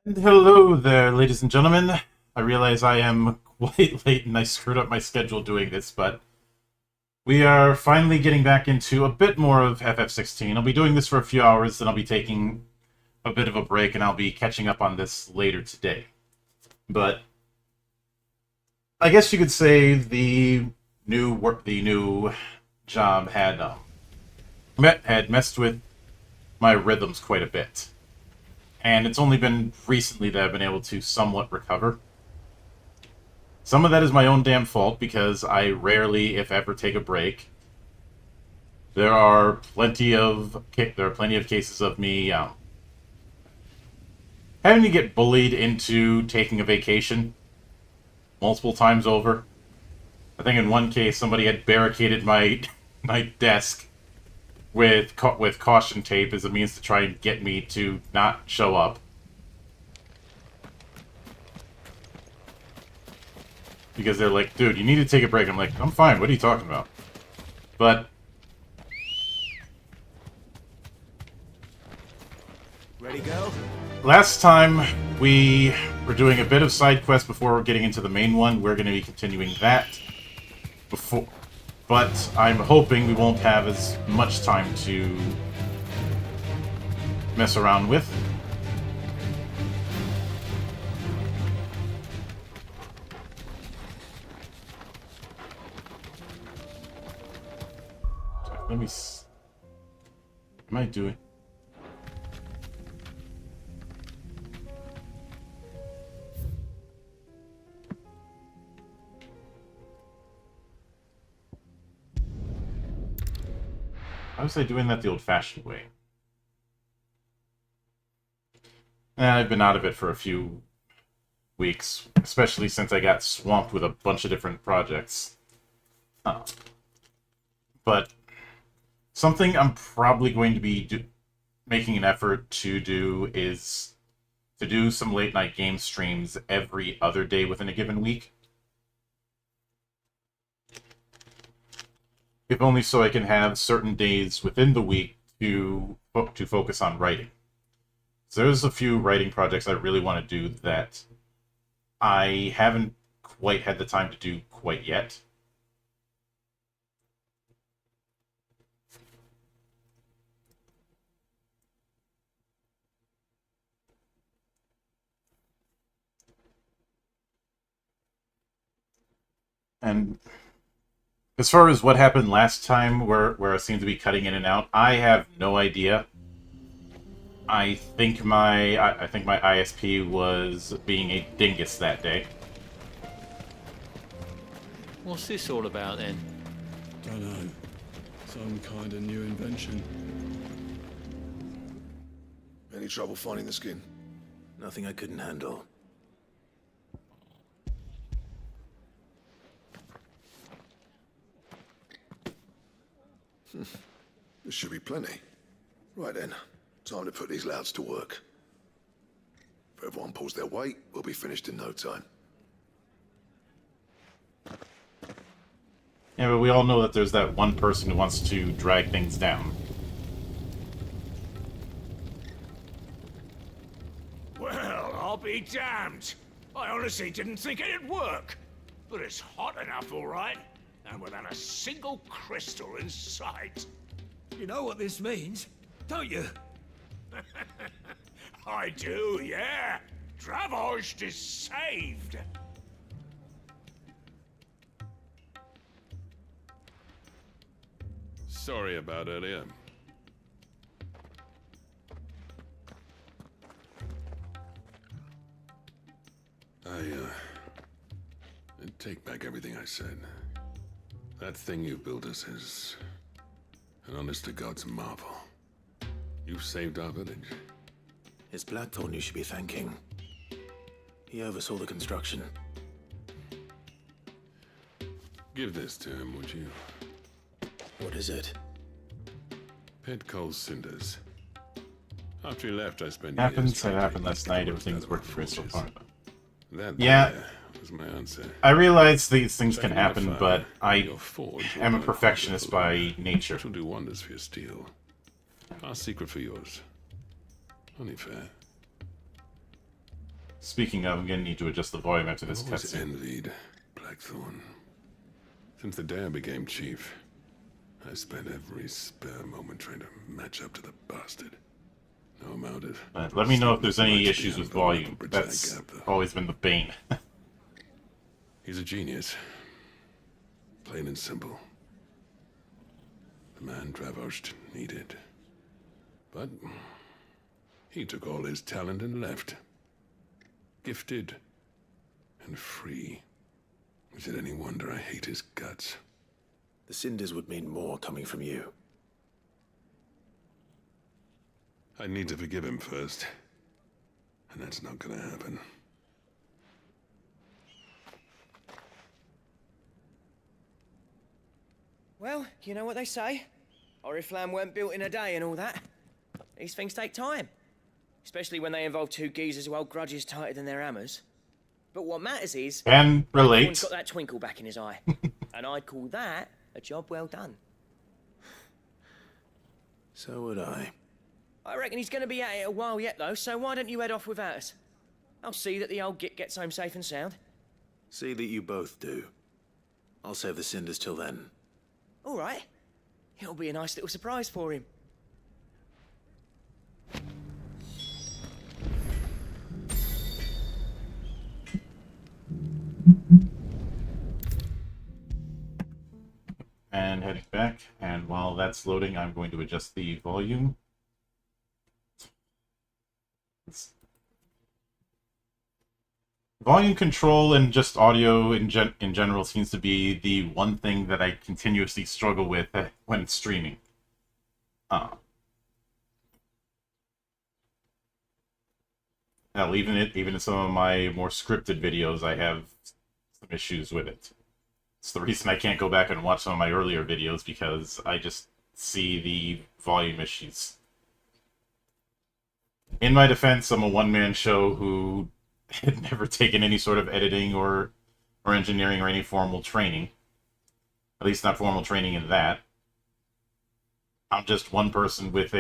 And hello there, ladies and gentlemen. I realize I am quite late and I screwed up my schedule doing this, but we are finally getting back into a bit more of FF16. I'll be doing this for a few hours, then I'll be taking a bit of a break, and I'll be catching up on this later today. But I guess you could say the new job had messed with my rhythms quite a bit. And it's only been recently that I've been able to somewhat recover. Some of that is my own damn fault, because I rarely, if ever, take a break. There are plenty of cases of me having to get bullied into taking a vacation multiple times over. I think in one case somebody had barricaded my desk with caution tape as a means to try and get me to not show up. Because they're like, dude, you need to take a break. I'm like, I'm fine, what are you talking about? But ready go? Last time we were doing a bit of side quest before getting into the main one. We're going to be continuing that before, but I'm hoping we won't have as much time to mess around with. Let me. Am I doing? How was I doing that the old-fashioned way? I've been out of it for a few weeks, especially since I got swamped with a bunch of different projects. But something I'm probably going to be making an effort to do is to do some late-night game streams every other day within a given week. If only so I can have certain days within the week to focus on writing. So there's a few writing projects I really want to do that I haven't quite had the time to do quite yet. And as far as what happened last time, where I seem to be cutting in and out, I have no idea. I think my ISP was being a dingus that day. What's this all about then? Don't know. Some kind of new invention. Any trouble finding the skin? Nothing I couldn't handle. There should be plenty. Right then, time to put these louds to work. If everyone pulls their weight, we'll be finished in no time. Yeah, but we all know that there's that one person who wants to drag things down. Well, I'll be damned. I honestly didn't think it'd work. But it's hot enough, all right. And without a single crystal in sight. You know what this means, don't you? I do, yeah. Dravost is saved. Sorry about earlier. I take back everything I said. That thing you built us is an honest-to-God's marvel. You've saved our village. It's Blackthorn you should be thanking. He oversaw the construction. Give this to him, would you? What is it? Pit coal cinders. After he left, I spent Happened, years said trying to happened get last night. towards Everything's that worked great so forges. far. That Yeah. there was my answer. I realize these things can Second my happen, father, but I your forge will am a burn perfectionist hot by with nature. Which will do wonders for your steel. Our secret for yours. Only fair. Speaking of, I'm gonna need to adjust the volume after this I've always cutscene. envied Blackthorn. Since the day I became chief, I spent every spare moment trying to match up to the bastard. No amount of... Let me know if there's any Much issues with beyond the volume. little bridge I That's gap, though. always been the bane. He's a genius. Plain and simple. The man Dravosht needed. But he took all his talent and left. Gifted and free. Is it any wonder I hate his guts? The cinders would mean more coming from you. I need to forgive him first. And that's not gonna happen. Well, you know what they say. Oriflamme weren't built in a day and all that. These things take time. Especially when they involve two geezers who hold grudges tighter than their hammers. But what matters is... And Blackthorn's relate. got that twinkle back in his eye. And I'd call that a job well done. So would I. I reckon he's going to be at it a while yet, though, so why don't you head off without us? I'll see that the old git gets home safe and sound. See that you both do. I'll save the cinders till then. All right. It'll be a nice little surprise for him. And heading back. And while that's loading, I'm going to adjust the volume. Volume control and just audio in general seems to be the one thing that I continuously struggle with when streaming. Hell, even in some of my more scripted videos, I have some issues with it. It's the reason I can't go back and watch some of my earlier videos, because I just see the volume issues. In my defense, I'm a one-man show who had never taken any sort of editing or engineering or any formal training. At least not formal training in that. I'm just one person with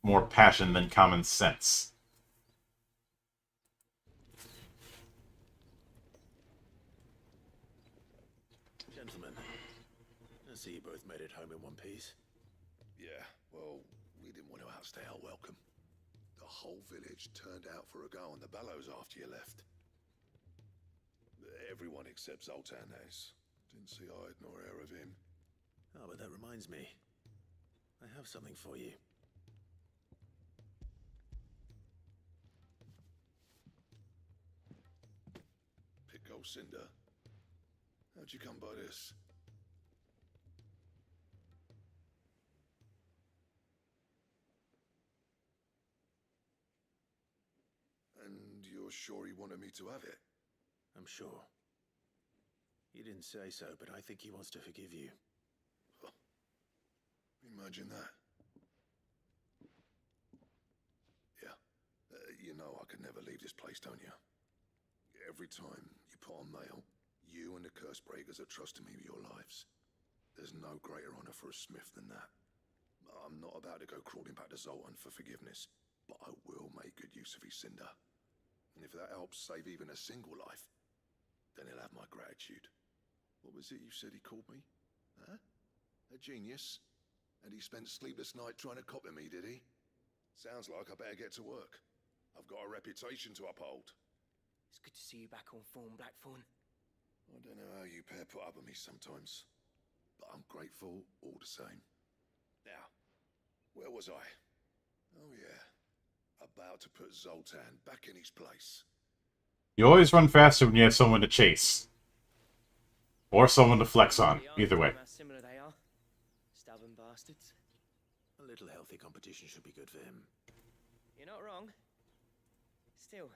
more passion than common sense. Gentlemen, I see you both made it home in one piece. Yeah, well, we didn't want to outstay our welcome. The whole village turned out for a go on the bellows after you left. Everyone except Zoltan has. Didn't see hide nor hair of him. Oh, but that reminds me. I have something for you. Pick old Cinder. How'd you come by this? And you're sure he wanted me to have it? I'm sure. You didn't say so, but I think he wants to forgive you. Imagine that. Yeah. You know I could never leave this place, don't you? Every time you put on mail, you and the Cursebreakers are trusting me with your lives. There's no greater honor for a smith than that. I'm not about to go crawling back to Zoltan for forgiveness, but I will make good use of his cinder. And if that helps save even a single life, then he'll have my gratitude. What was it you said he called me? Huh? A genius? And he spent sleepless night trying to copy me, did he? Sounds like I better get to work. I've got a reputation to uphold. It's good to see you back on form, Blackthorn. I don't know how you pair put up with me sometimes, but I'm grateful all the same. Now, where was I? Oh yeah, about to put Zoltan back in his place. You always run faster when you have someone to chase. Or someone to flex on. Either way. How similar they are. Stubborn bastards. A little healthy competition should be good for him. You're not wrong. Still,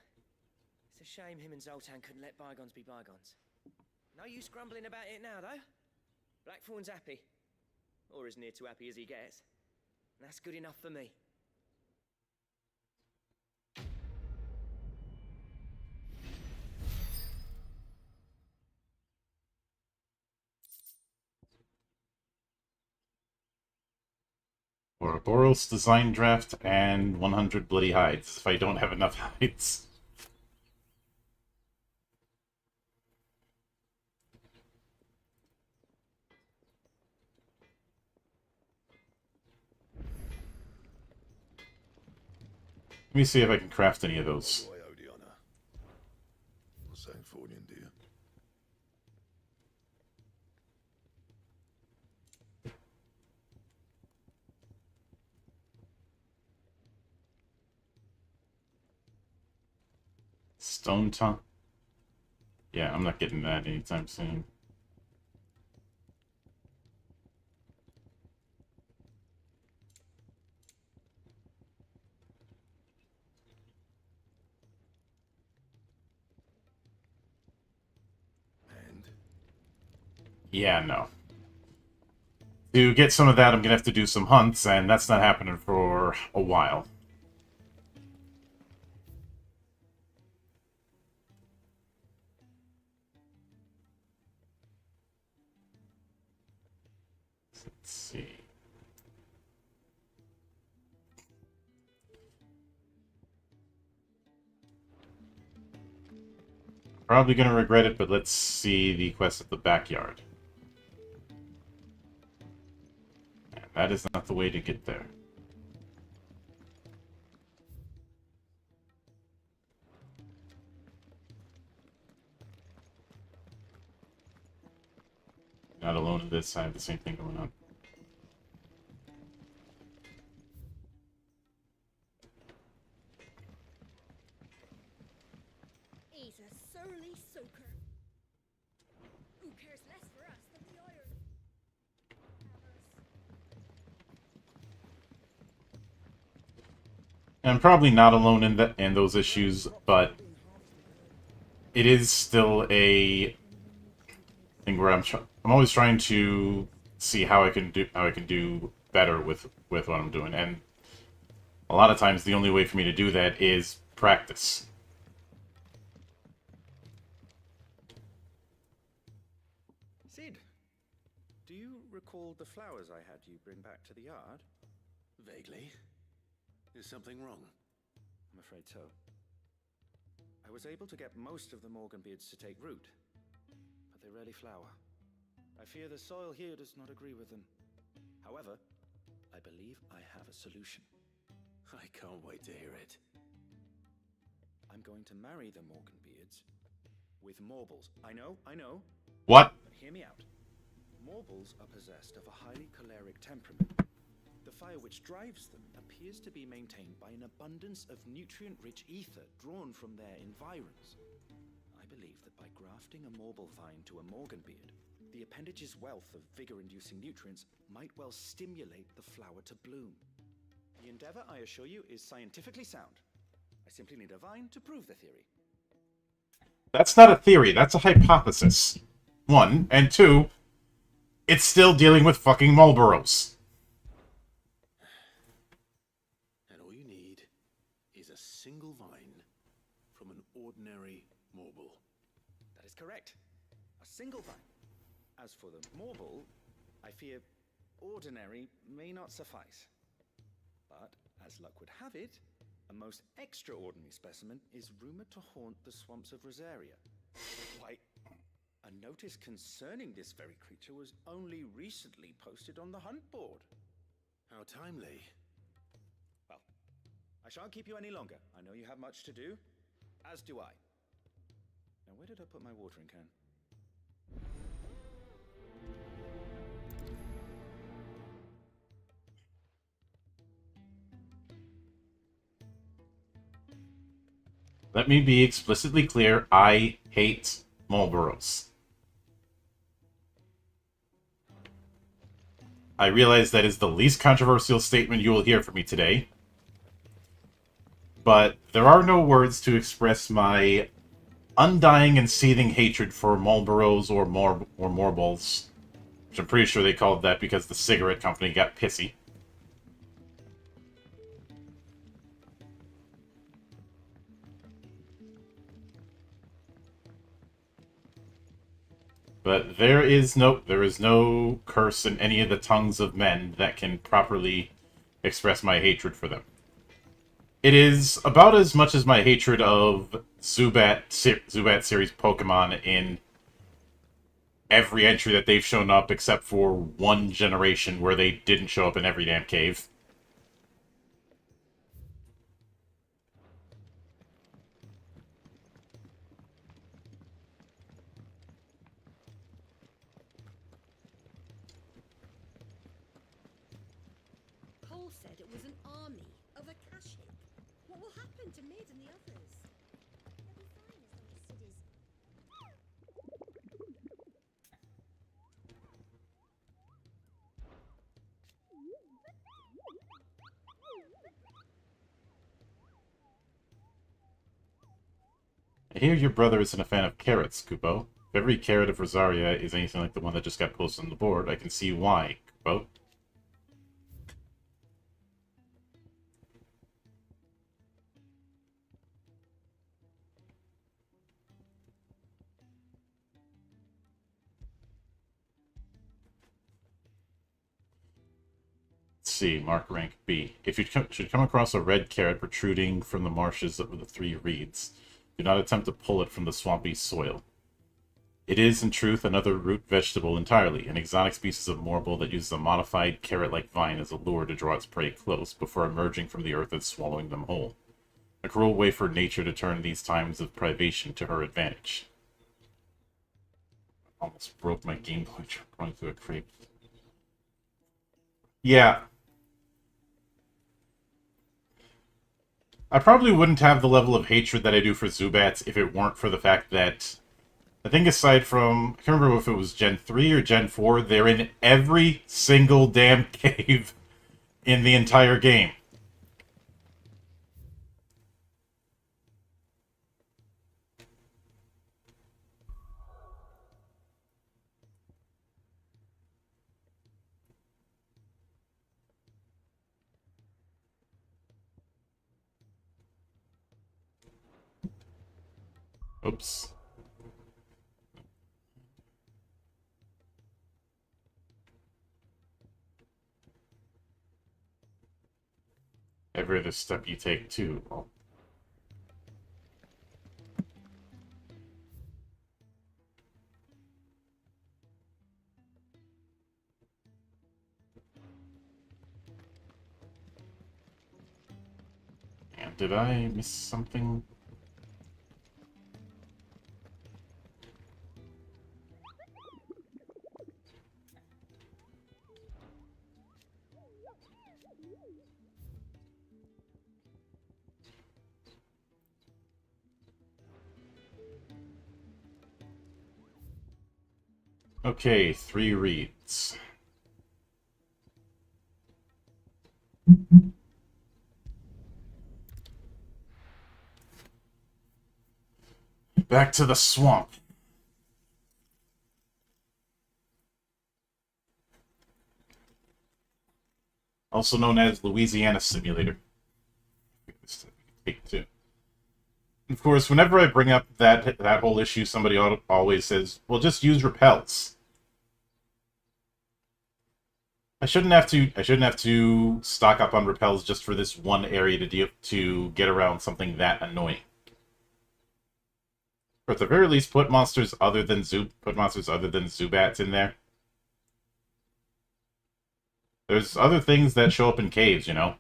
it's a shame him and Zoltan couldn't let bygones be bygones. No use grumbling about it now, though. Blackthorn's happy. Or as near to happy as he gets. And that's good enough for me. Ouroboros design draft and 100 bloody hides if I don't have enough hides. Let me see if I can craft any of those. Boy, Odiana. Not saying Fordian, do you? Stone tongue. Yeah, I'm not getting that anytime soon. And Yeah, no. To get some of that, I'm gonna have to do some hunts, and that's not happening for a while. Let's see. Probably gonna regret it, but let's see the quest at the backyard. And that is not the way to get there. Not alone in this, I have the same thing going on. He's a surly soaker. Who cares less for us than the iron? And I'm probably not alone in those issues, but it is still a thing where I'm always trying to see how I can do better with what I'm doing, and a lot of times the only way for me to do that is practice. Sid, do you recall the flowers I had you bring back to the yard? Vaguely. Is something wrong? I'm afraid so. I was able to get most of the Morganbeards to take root, but they rarely flower. I fear the soil here does not agree with them. However, I believe I have a solution. I can't wait to hear it. I'm going to marry the Morganbeards with Morbles. I know. What? But hear me out. Morbles are possessed of a highly choleric temperament. The fire which drives them appears to be maintained by an abundance of nutrient-rich ether drawn from their environs. I believe that by grafting a Morble vine to a Morganbeard, the appendage's wealth of vigor-inducing nutrients might well stimulate the flower to bloom. The endeavor, I assure you, is scientifically sound. I simply need a vine to prove the theory. That's not a theory, that's a hypothesis. One, and two, it's still dealing with fucking Marlboros. And all you need is a single vine from an ordinary Morble. That is correct. A single vine. As for the Morble, I fear ordinary may not suffice. But, as luck would have it, a most extraordinary specimen is rumored to haunt the swamps of Rosaria. Why, a notice concerning this very creature was only recently posted on the hunt board. How timely. Well, I shan't keep you any longer. I know you have much to do, as do I. Now, where did I put my watering can? Let me be explicitly clear, I hate Marlboros. I realize that is the least controversial statement you will hear from me today. But there are no words to express my undying and seething hatred for Marlboros or Marlboros. Which I'm pretty sure they called that because the cigarette company got pissy. But there is no curse in any of the tongues of men that can properly express my hatred for them. It is about as much as my hatred of Zubat series Pokemon in every entry that they've shown up, except for one generation where they didn't show up in every damn cave. Cole said it was an army of a catchup. What will happen to Mid and the others? They'll be fine as long as Sid is. I hear your brother isn't a fan of carrots, Kupo. If every carrot of Rosaria is anything like the one that just got posted on the board, I can see why, Kupo. C, mark rank B. If you should come across a red carrot protruding from the marshes with the 3 reeds, do not attempt to pull it from the swampy soil. It is, in truth, another root vegetable entirely, an exotic species of morble that uses a modified carrot-like vine as a lure to draw its prey close before emerging from the earth and swallowing them whole. A cruel way for nature to turn these times of privation to her advantage. Almost broke my Game Boy going through a creep. Yeah. I probably wouldn't have the level of hatred that I do for Zubats if it weren't for the fact that, I think aside from, I can't remember if it was Gen 3 or Gen 4, they're in every single damn cave in the entire game. Oops. Every other step you take, too. Well, and did I miss something? Okay, 3 reads. Back to the swamp. Also known as Louisiana Simulator. Take 2. Of course, whenever I bring up that whole issue, somebody always says, "Well, just use repels." I shouldn't have to stock up on repels just for this one area to get around something that annoying. Or at the very least, put monsters other than Zubats in there. There's other things that show up in caves, you know.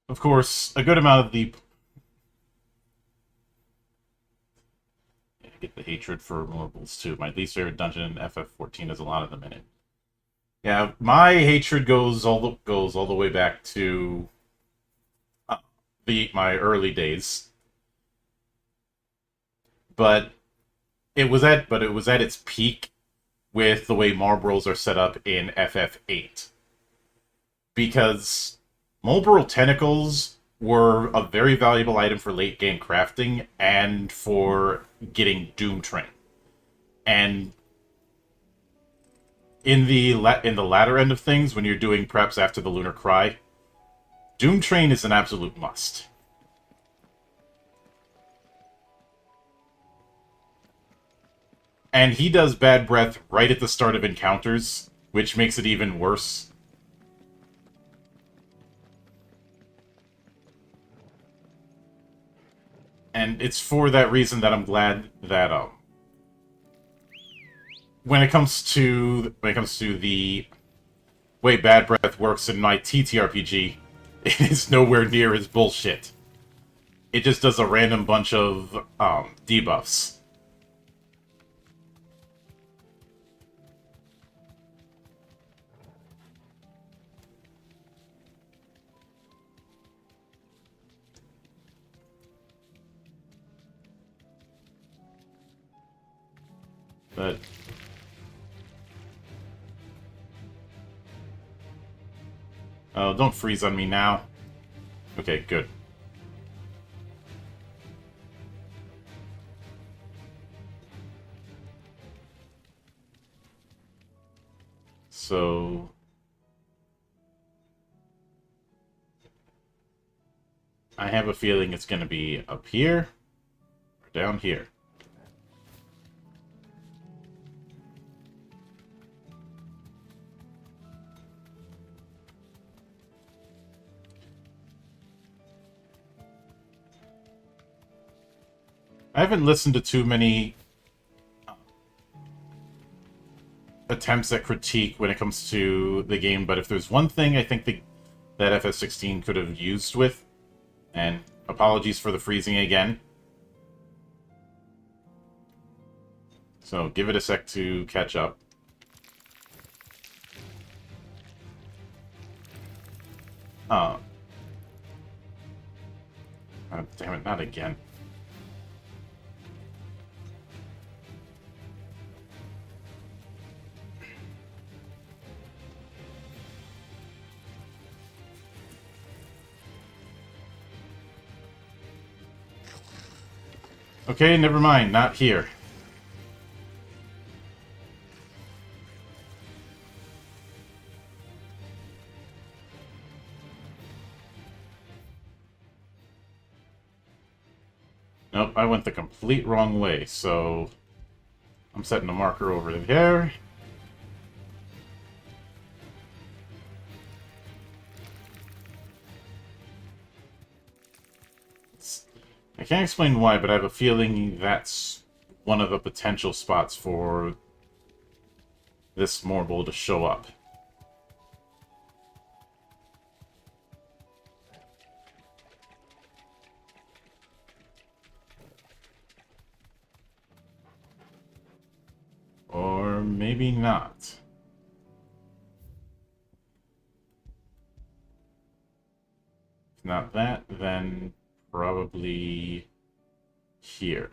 Of course, a good amount of the... Get the hatred for removables, too. My least favorite dungeon in FF14 has a lot of them in it. Yeah, my hatred goes all the way back to my early days. But it was at its peak with the way Marlboros are set up in FF8. Because Marlboro tentacles were a very valuable item for late game crafting and for getting Doom Train. And in the latter end of things, when you're doing preps after the Lunar Cry, Doom Train is an absolute must. And he does bad breath right at the start of encounters, which makes it even worse. And it's for that reason that I'm glad that when it comes to the way bad breath works in my TTRPG, it is nowhere near as bullshit. It just does a random bunch of debuffs. But oh, don't freeze on me now. Okay, good. So I have a feeling it's going to be up here or down here. I haven't listened to too many attempts at critique when it comes to the game, but if there's one thing I think that FF16 could have used with, and apologies for the freezing again. So give it a sec to catch up. Oh, damn it, not again. Okay, never mind, not here. Nope, I went the complete wrong way, so I'm setting a marker over there. I can't explain why, but I have a feeling that's one of the potential spots for this Morble to show up. Or maybe not. If not that, then probably here.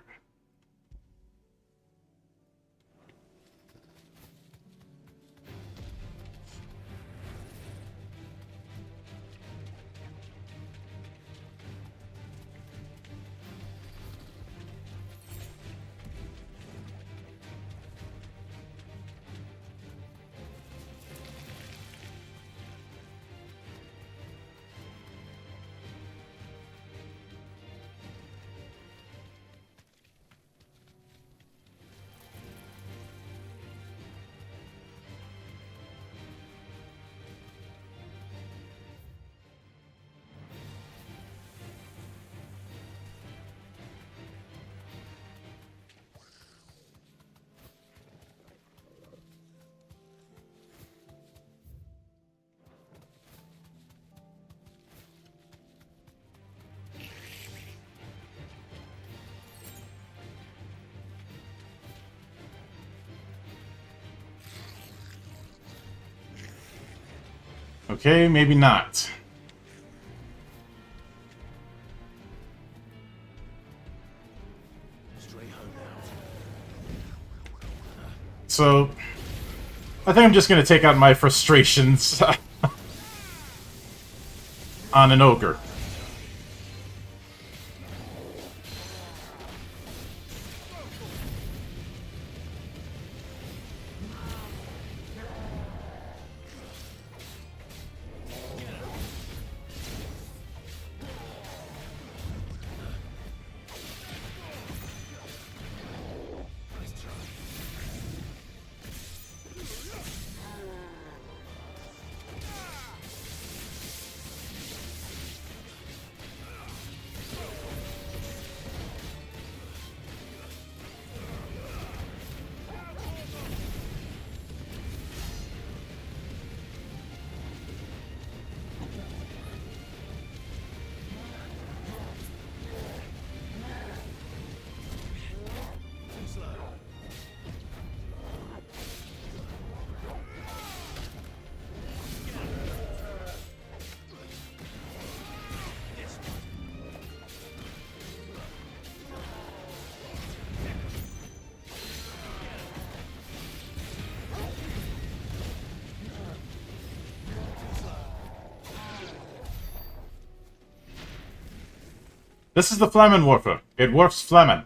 Okay, maybe not. So, I think I'm just going to take out my frustrations on an ogre. This is the Flamen Warfer. It warfs Flamen.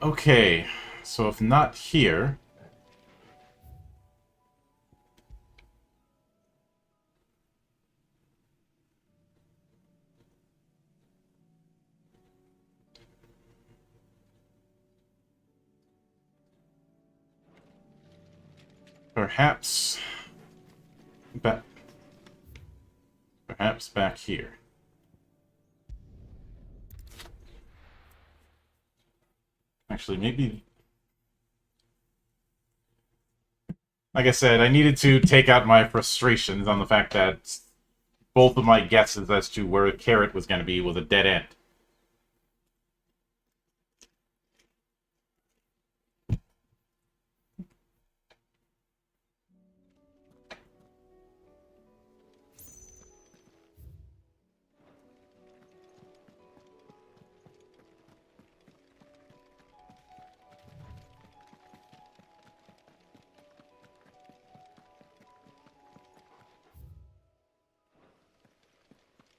Okay, so if not here... Perhaps back here. Actually, maybe... Like I said, I needed to take out my frustrations on the fact that both of my guesses as to where a carrot was going to be was a dead end.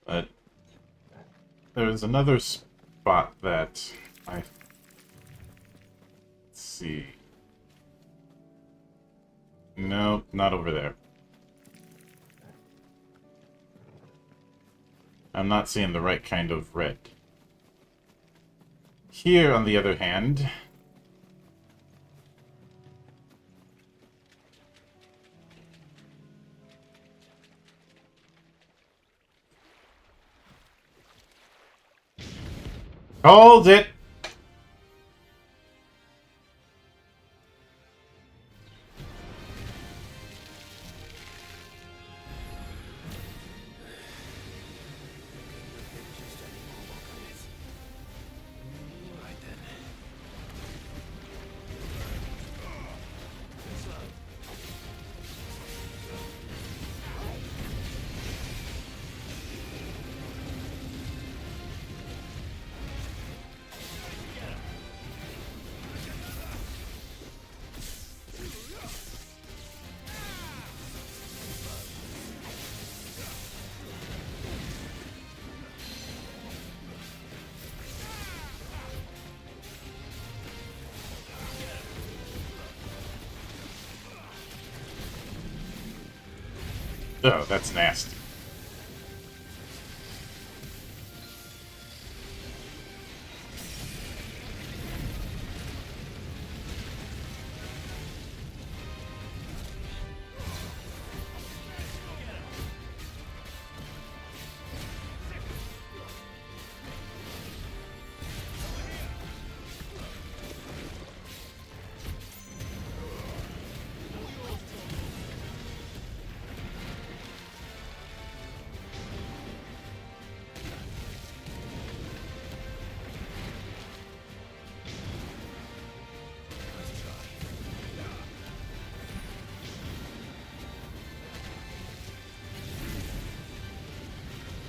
But there's another spot that let's see. No, not over there. I'm not seeing the right kind of red. Here, on the other hand... Hold it! Oh, that's nasty.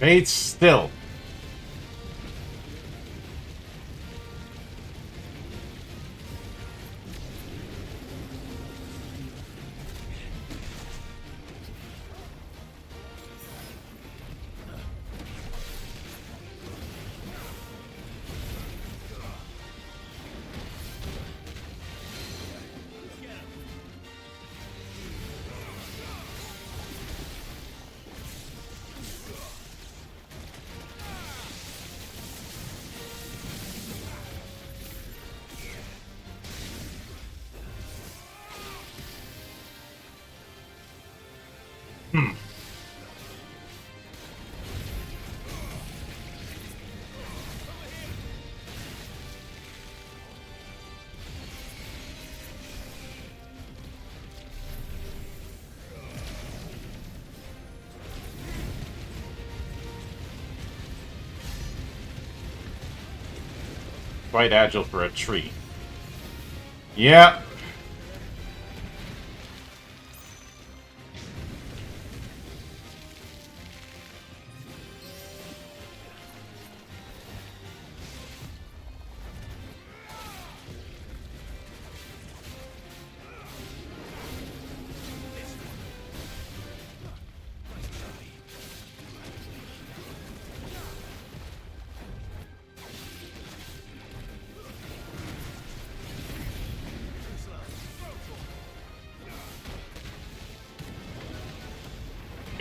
Stay still. Quite agile for a tree. Yeah.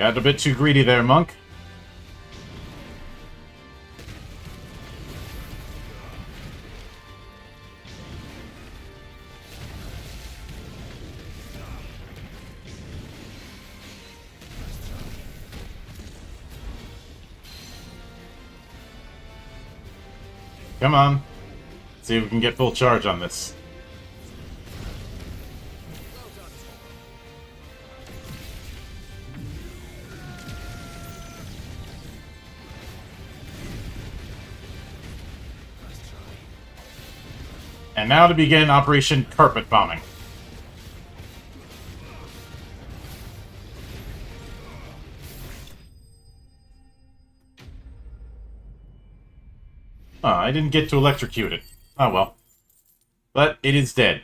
Got a bit too greedy there, Monk. Come on. See if we can get full charge on this. And now to begin Operation Carpet Bombing. I didn't get to electrocute it. Oh well. But it is dead.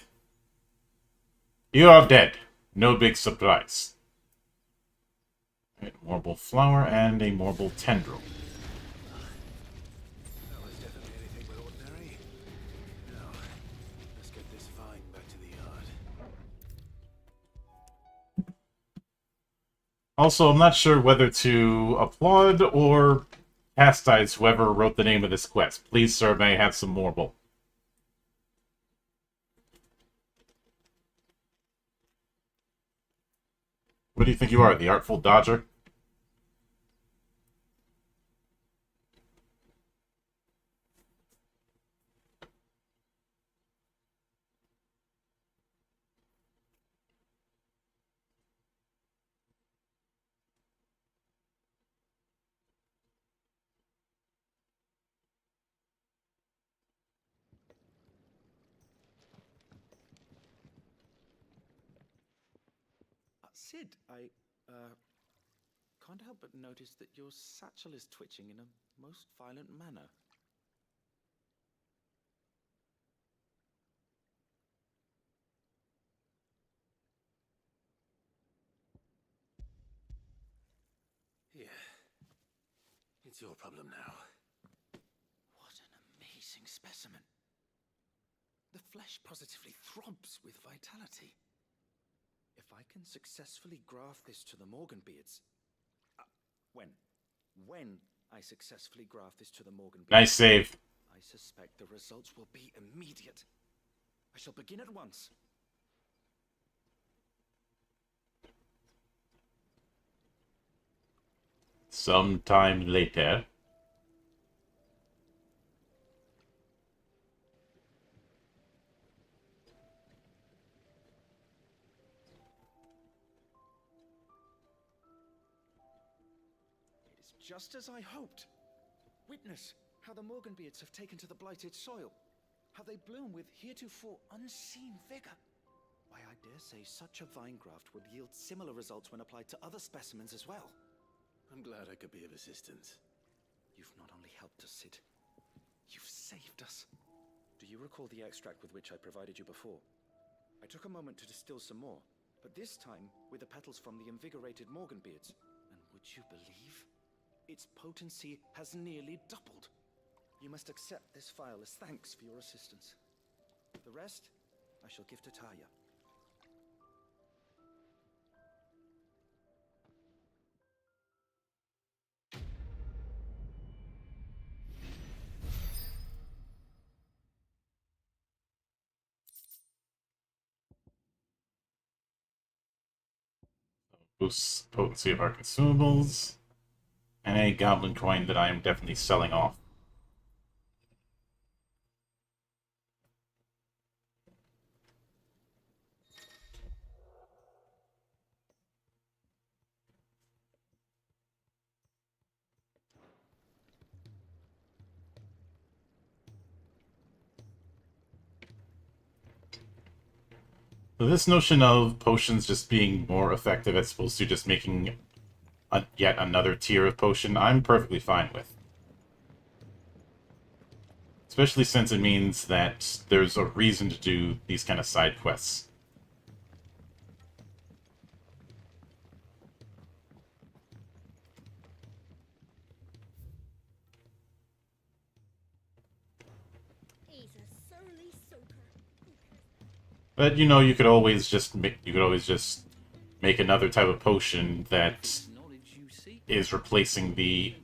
You are dead. No big surprise. Right, marble flower and a marble tendril. That was definitely anything but ordinary. Now, let's get this vine back to the yard. Also, I'm not sure whether to applaud or chastise whoever wrote the name of this quest. Please, sir, may I have some marble. What do you think you are, the Artful Dodger? Sid, I can't help but notice that your satchel is twitching in a most violent manner. Here. It's your problem now. What an amazing specimen. The flesh positively throbs with vitality. If I can successfully graft this to the Morganbeards... When I successfully graft this to the Morganbeards... Nice save. I suspect the results will be immediate. I shall begin at once. Sometime later. Just as I hoped. Witness how the Morganbeards have taken to the blighted soil. How they bloom with heretofore unseen vigor. Why, I dare say such a vine graft would yield similar results when applied to other specimens as well. I'm glad I could be of assistance. You've not only helped us, Sid, you've saved us. Do you recall the extract with which I provided you before? I took a moment to distill some more, but this time with the petals from the invigorated Morganbeards. And would you believe? Its potency has nearly doubled. You must accept this file as thanks for your assistance. The rest, I shall give to Taya. Boosts potency of our consumables. And a goblin coin that I am definitely selling off. So this notion of potions just being more effective as opposed to just making yet another tier of potion, I'm perfectly fine with. Especially since it means that there's a reason to do these kind of side quests. But you know, you could always just make another type of potion that is replacing the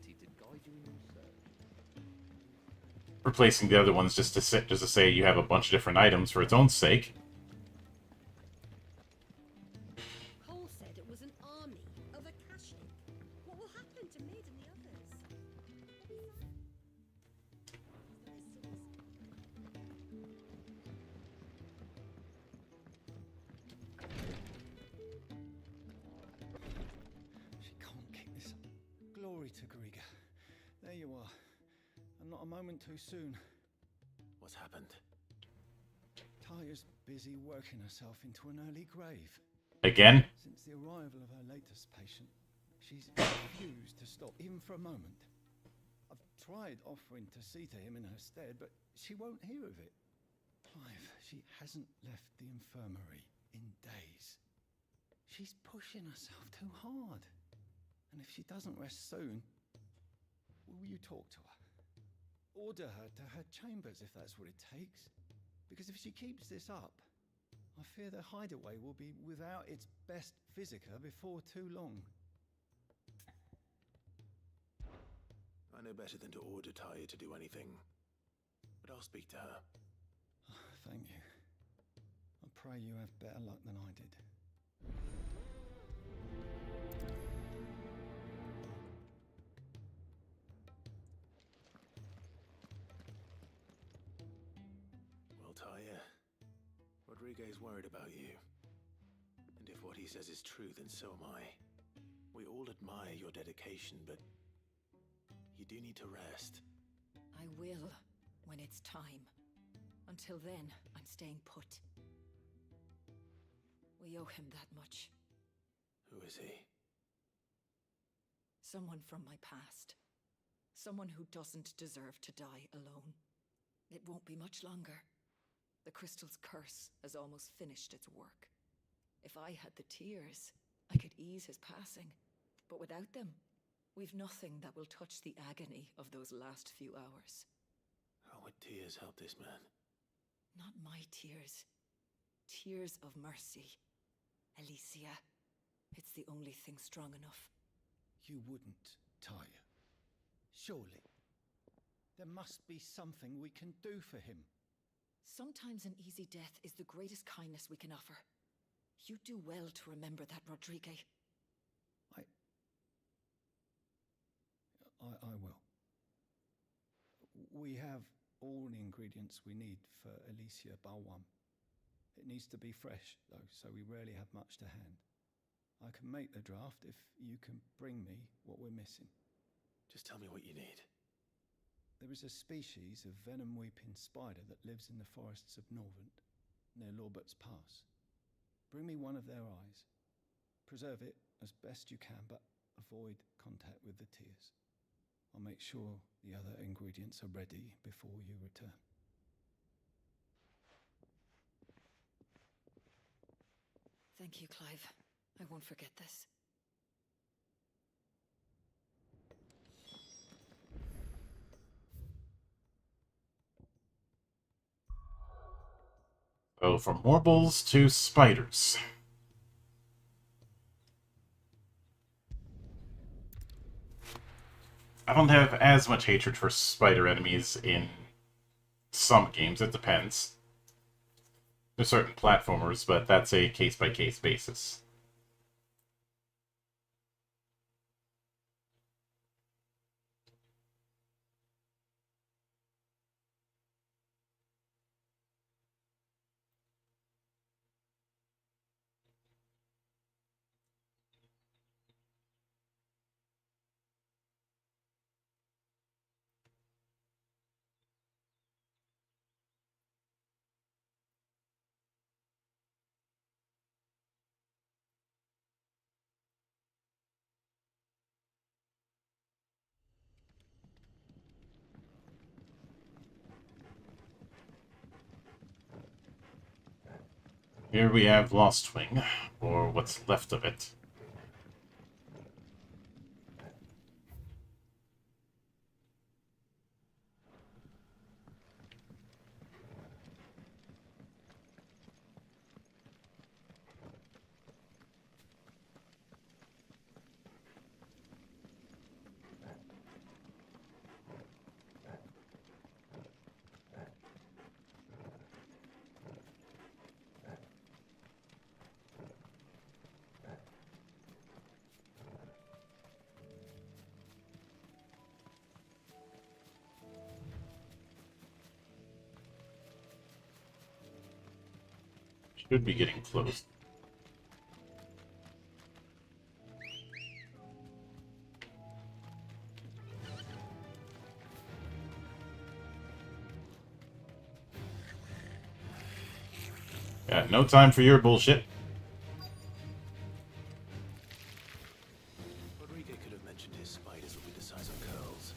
other ones just to say you have a bunch of different items for its own sake. Cole said it was an army of Akashic. What will happen to Mid and the others? She can't keep this up. Glory to Griga. There you are. And not a moment too soon. What's happened? Taya's busy working herself into an early grave. Again? Since the arrival of her latest patient, she's refused to stop, even for a moment. I've tried offering to see to him in her stead, but she won't hear of it. Clive, she hasn't left the infirmary in days. She's pushing herself too hard. And if she doesn't rest soon, will you talk to her? Order her to her chambers if that's what it takes. Because if she keeps this up, I fear the hideaway will be without its best physica before too long. I know better than to order Taya to do anything, but I'll speak to her. Thank you. I pray you have better luck than I did. Well, Taya, Rodriguez worried about you. And if what he says is true, then so am I. We all admire your dedication, but you do need to rest. I will, when it's time. Until then, I'm staying put. We owe him that much. Who is he? Someone from my past. Someone who doesn't deserve to die alone. It won't be much longer. The crystal's curse has almost finished its work. If I had the tears, I could ease his passing. But without them, we've nothing that will touch the agony of those last few hours. How would tears help this man? Not my tears. Tears of mercy. Alicia, it's the only thing strong enough. You wouldn't, Taya. Surely. There must be something we can do for him. Sometimes an easy death is the greatest kindness we can offer. You do well to remember that, Rodriguez. I will. We have all the ingredients we need for Alicia Balwam. It needs to be fresh, though, so we rarely have much to hand. I can make the draft if you can bring me what we're missing. Just tell me what you need. There is a species of venom-weeping spider that lives in the forests of Norvent, near Lorbert's Pass. Bring me one of their eyes. Preserve it as best you can, but avoid contact with the tears. I'll make sure the other ingredients are ready before you return. Thank you, Clive. I won't forget this. So from warbles to spiders. I don't have as much hatred for spider enemies in some games. It depends. There's certain platformers, but that's a case-by-case basis. Here we have Lostwing, or what's left of it. Should be getting close. Got no time for your bullshit. Rodriguez could have mentioned his spiders would be the size of curls.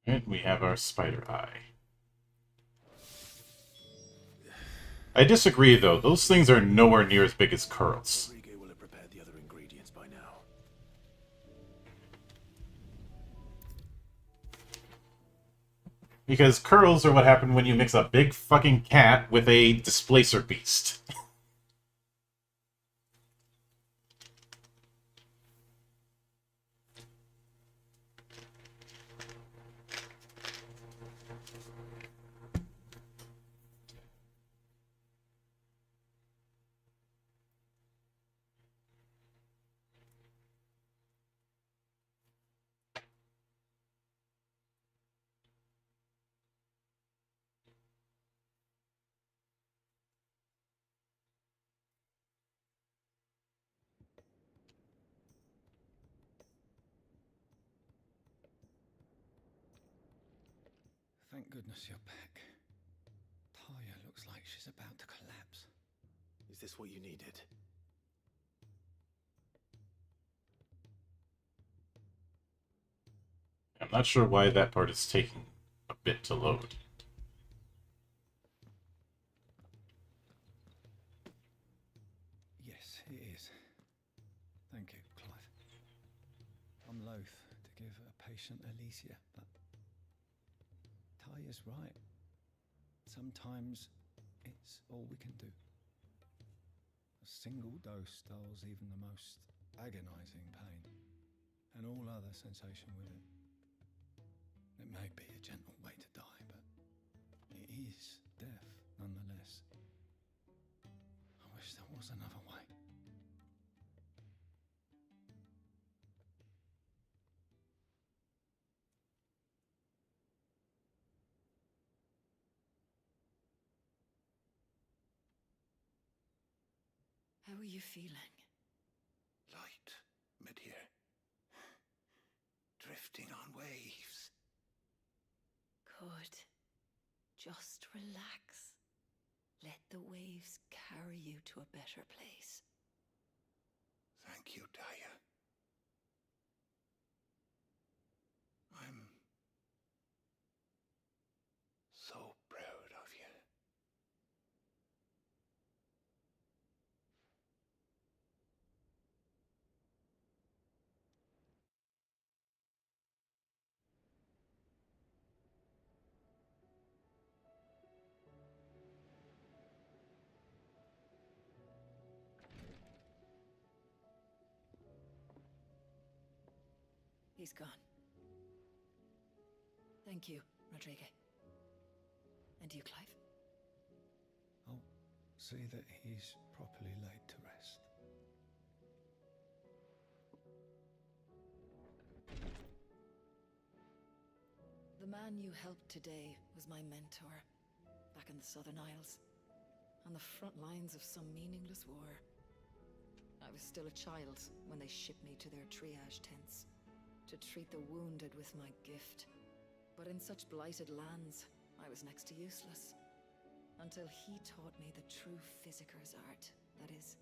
And we have our spider eye. I disagree, though. Those things are nowhere near as big as curls. Rodriguez will have prepared the other ingredients by now. Because curls are what happen when you mix a big fucking cat with a displacer beast. Thank goodness you're back. Taya looks like she's about to collapse. Is this what you needed? I'm not sure why that part is taking a bit to load. Yes, it is. Thank you, Clive. I'm loath to give a patient Alicia, but Taya's right. Sometimes it's all we can do. A single dose dulls even the most agonizing pain, and all other sensation with it. It may be a gentle way to die, but it is death nonetheless. I wish there was another way. How are you feeling? Light, mid-here. Drifting on waves. Good. Just relax. Let the waves carry you to a better place. Thank you, Taya. I'm so proud of you. He's gone. Thank you, Rodriguez. And you, Clive? I'll see that he's properly laid to rest. The man you helped today was my mentor, back in the Southern Isles, on the front lines of some meaningless war. I was still a child when they shipped me to their triage tents, to treat the wounded with my gift. But in such blighted lands, I was next to useless. Until he taught me the true physicker's art, that is.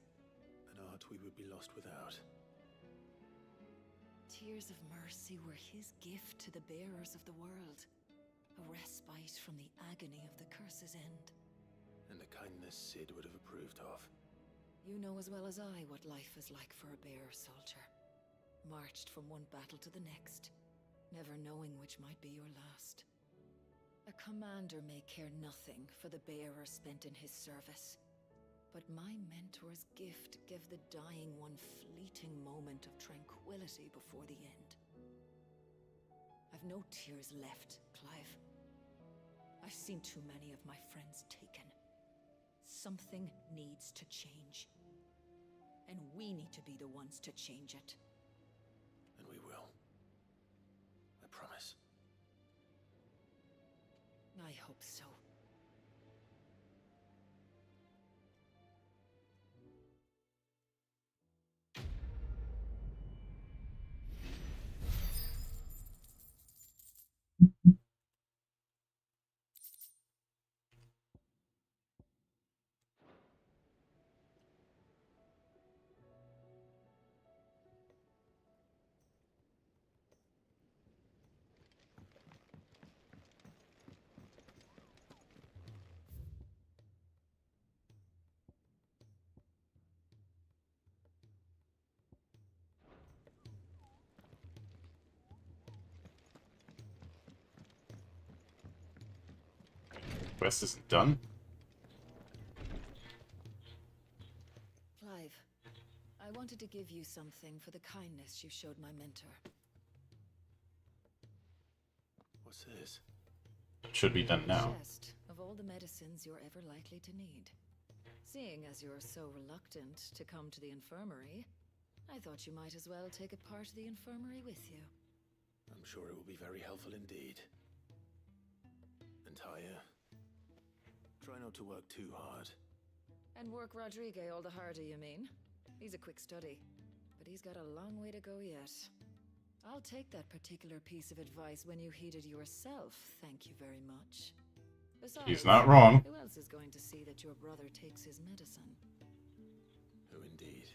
An art we would be lost without. Tears of mercy were his gift to the bearers of the world. A respite from the agony of the curse's end. And the kindness Sid would have approved of. You know as well as I what life is like for a bearer soldier. Marched from one battle to the next, never knowing which might be your last. A commander may care nothing for the bearer spent in his service. But my mentor's gift gave the dying one fleeting moment of tranquility before the end. I've no tears left, Clive. I've seen too many of my friends taken. Something needs to change. And we need to be the ones to change it. And we will. I promise. I hope so. Quest isn't done. Clive, I wanted to give you something for the kindness you showed my mentor. What's this? It should be done now. Chest of all the medicines you're ever likely to need. Seeing as you're so reluctant to come to the infirmary, I thought you might as well take a part of the infirmary with you. I'm sure it will be very helpful indeed. And Taya, try not to work too hard. And work Rodrigue all the harder, you mean? He's a quick study, but he's got a long way to go yet. I'll take that particular piece of advice when you heed it yourself, thank you very much. Besides, He's not wrong. Who else is going to see that your brother takes his medicine? Who indeed?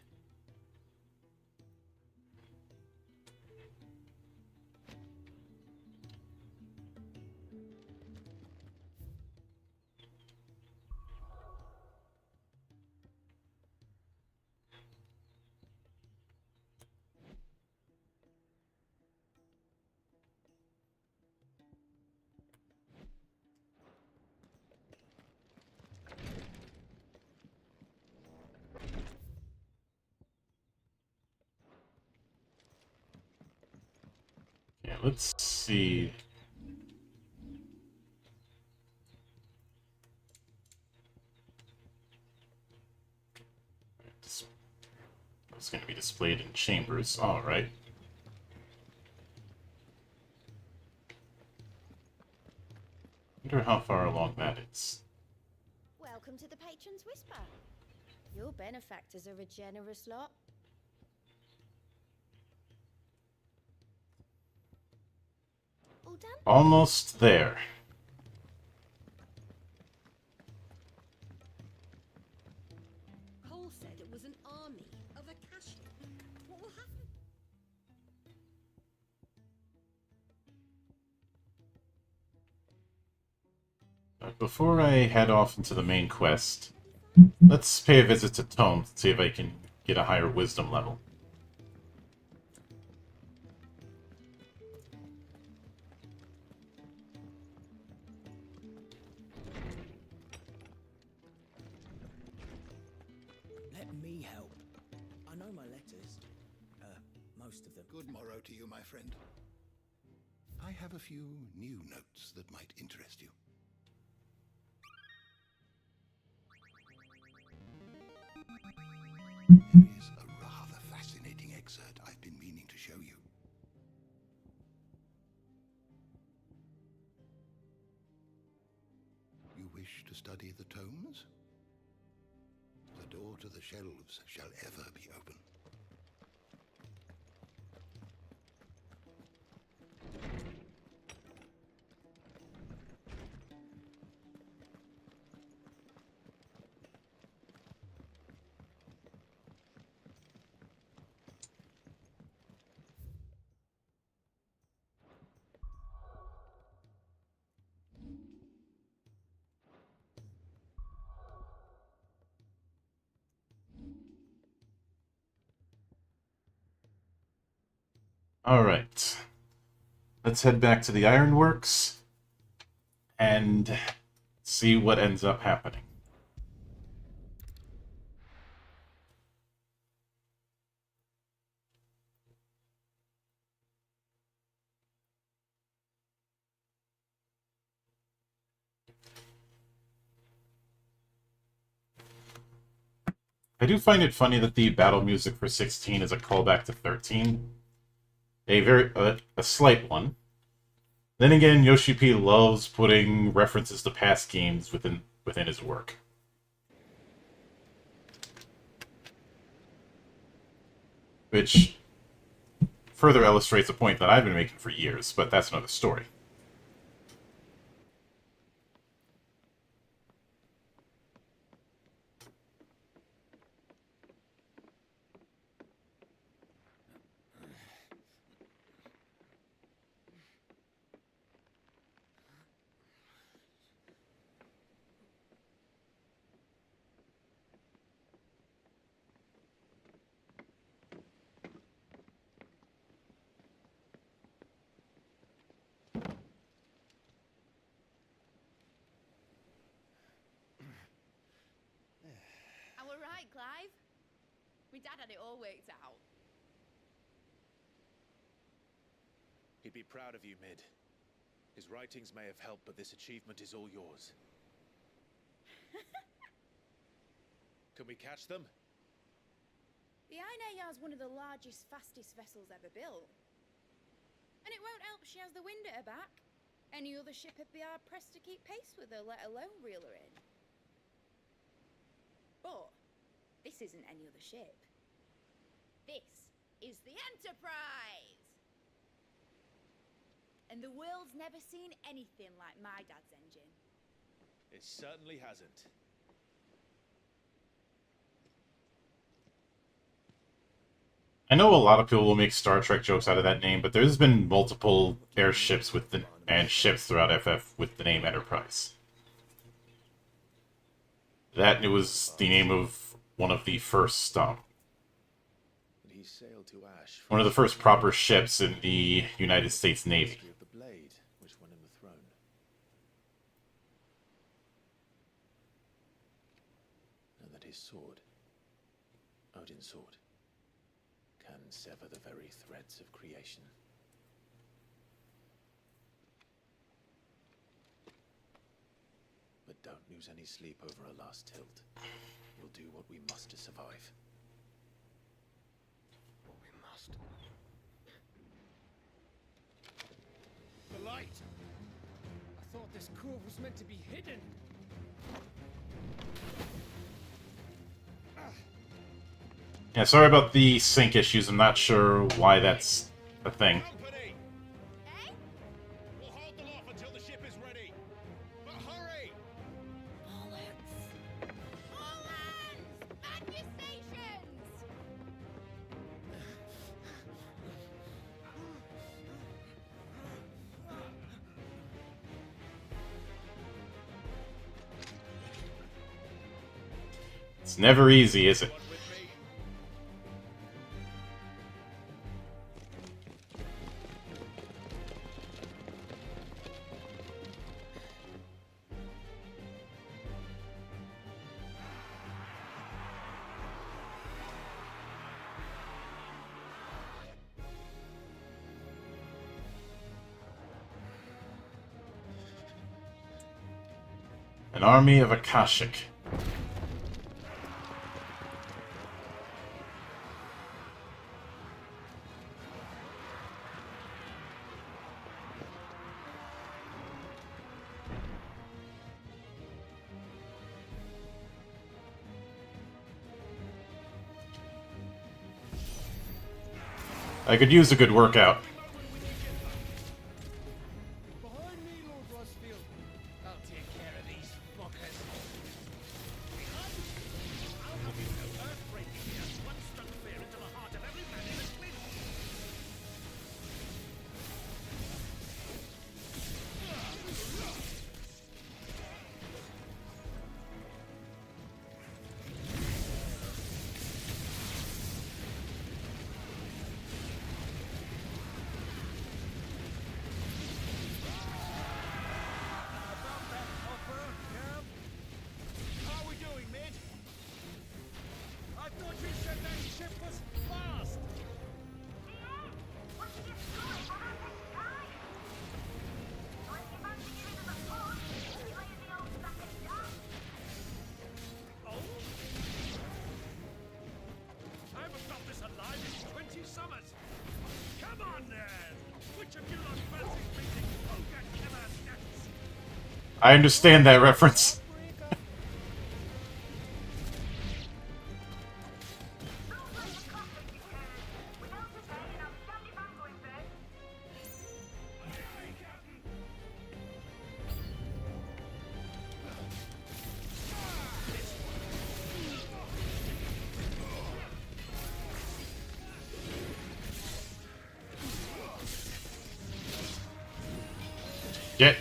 Yeah, let's see. It's going to be displayed in chambers. All right. Wonder how far along that is. Welcome to the Patron's Whisper. Your benefactors are a generous lot. All done? Almost there. Cole said it was an army of Akashi. What will happen? Before I head off into the main quest, let's pay a visit to Tome to see if I can get a higher wisdom level. Let me help. I know my letters. Most of them. Good morrow to you, my friend. I have a few new notes that might interest you. There is a rather fascinating excerpt I've been meaning to show you. You wish to study the tomes? The door to the shelves shall ever be open. Alright. Let's head back to the ironworks and see what ends up happening. I do find it funny that the battle music for 16 is a callback to 13. A slight one. Then again, Yoshi P loves putting references to past games within his work. Which further illustrates a point that I've been making for years, but that's another story. I were right, Clive. My dad had it all worked out. He'd be proud of you, Mid. His writings may have helped, but this achievement is all yours. Can we catch them? The Aina is one of the largest, fastest vessels ever built. And it won't help she has the wind at her back. Any other ship would be hard-pressed to keep pace with her, let alone reel her in. But this isn't any other ship. This is the Enterprise! And the world's never seen anything like my dad's engine. It certainly hasn't. I know a lot of people will make Star Trek jokes out of that name, but there's been multiple airships and ships throughout FF with the name Enterprise. That it was the name of one of the first He sailed to Ash. one of the first proper ships in the United States Navy. Of the blade, which won him the throne. And that his sword, Odin's sword, can sever the very threads of creation. But don't lose any sleep over a last tilt. We'll do what we must to survive. What we must. The light! I thought this cove was meant to be hidden. Yeah, sorry about the sync issues. I'm not sure why that's a thing. Company! We'll hold them off until the ship is ready. But hurry! All hands! Man your stations! It's never easy, is it? One with me. An army of Akashic. I could use a good workout. Behind me, Lord Rustfield. I'll take care of these fuckers. I'll have you know, earth-breaking here, one struck fear into the heart of every man in the clinch. I understand that reference. Get.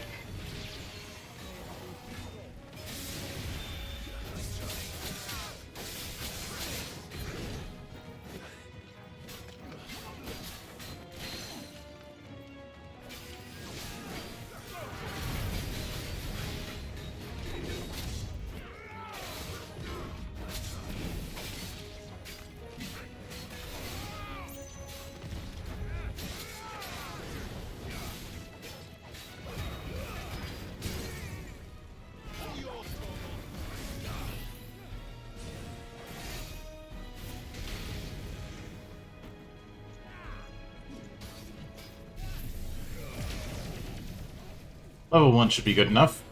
Level 1 should be good enough.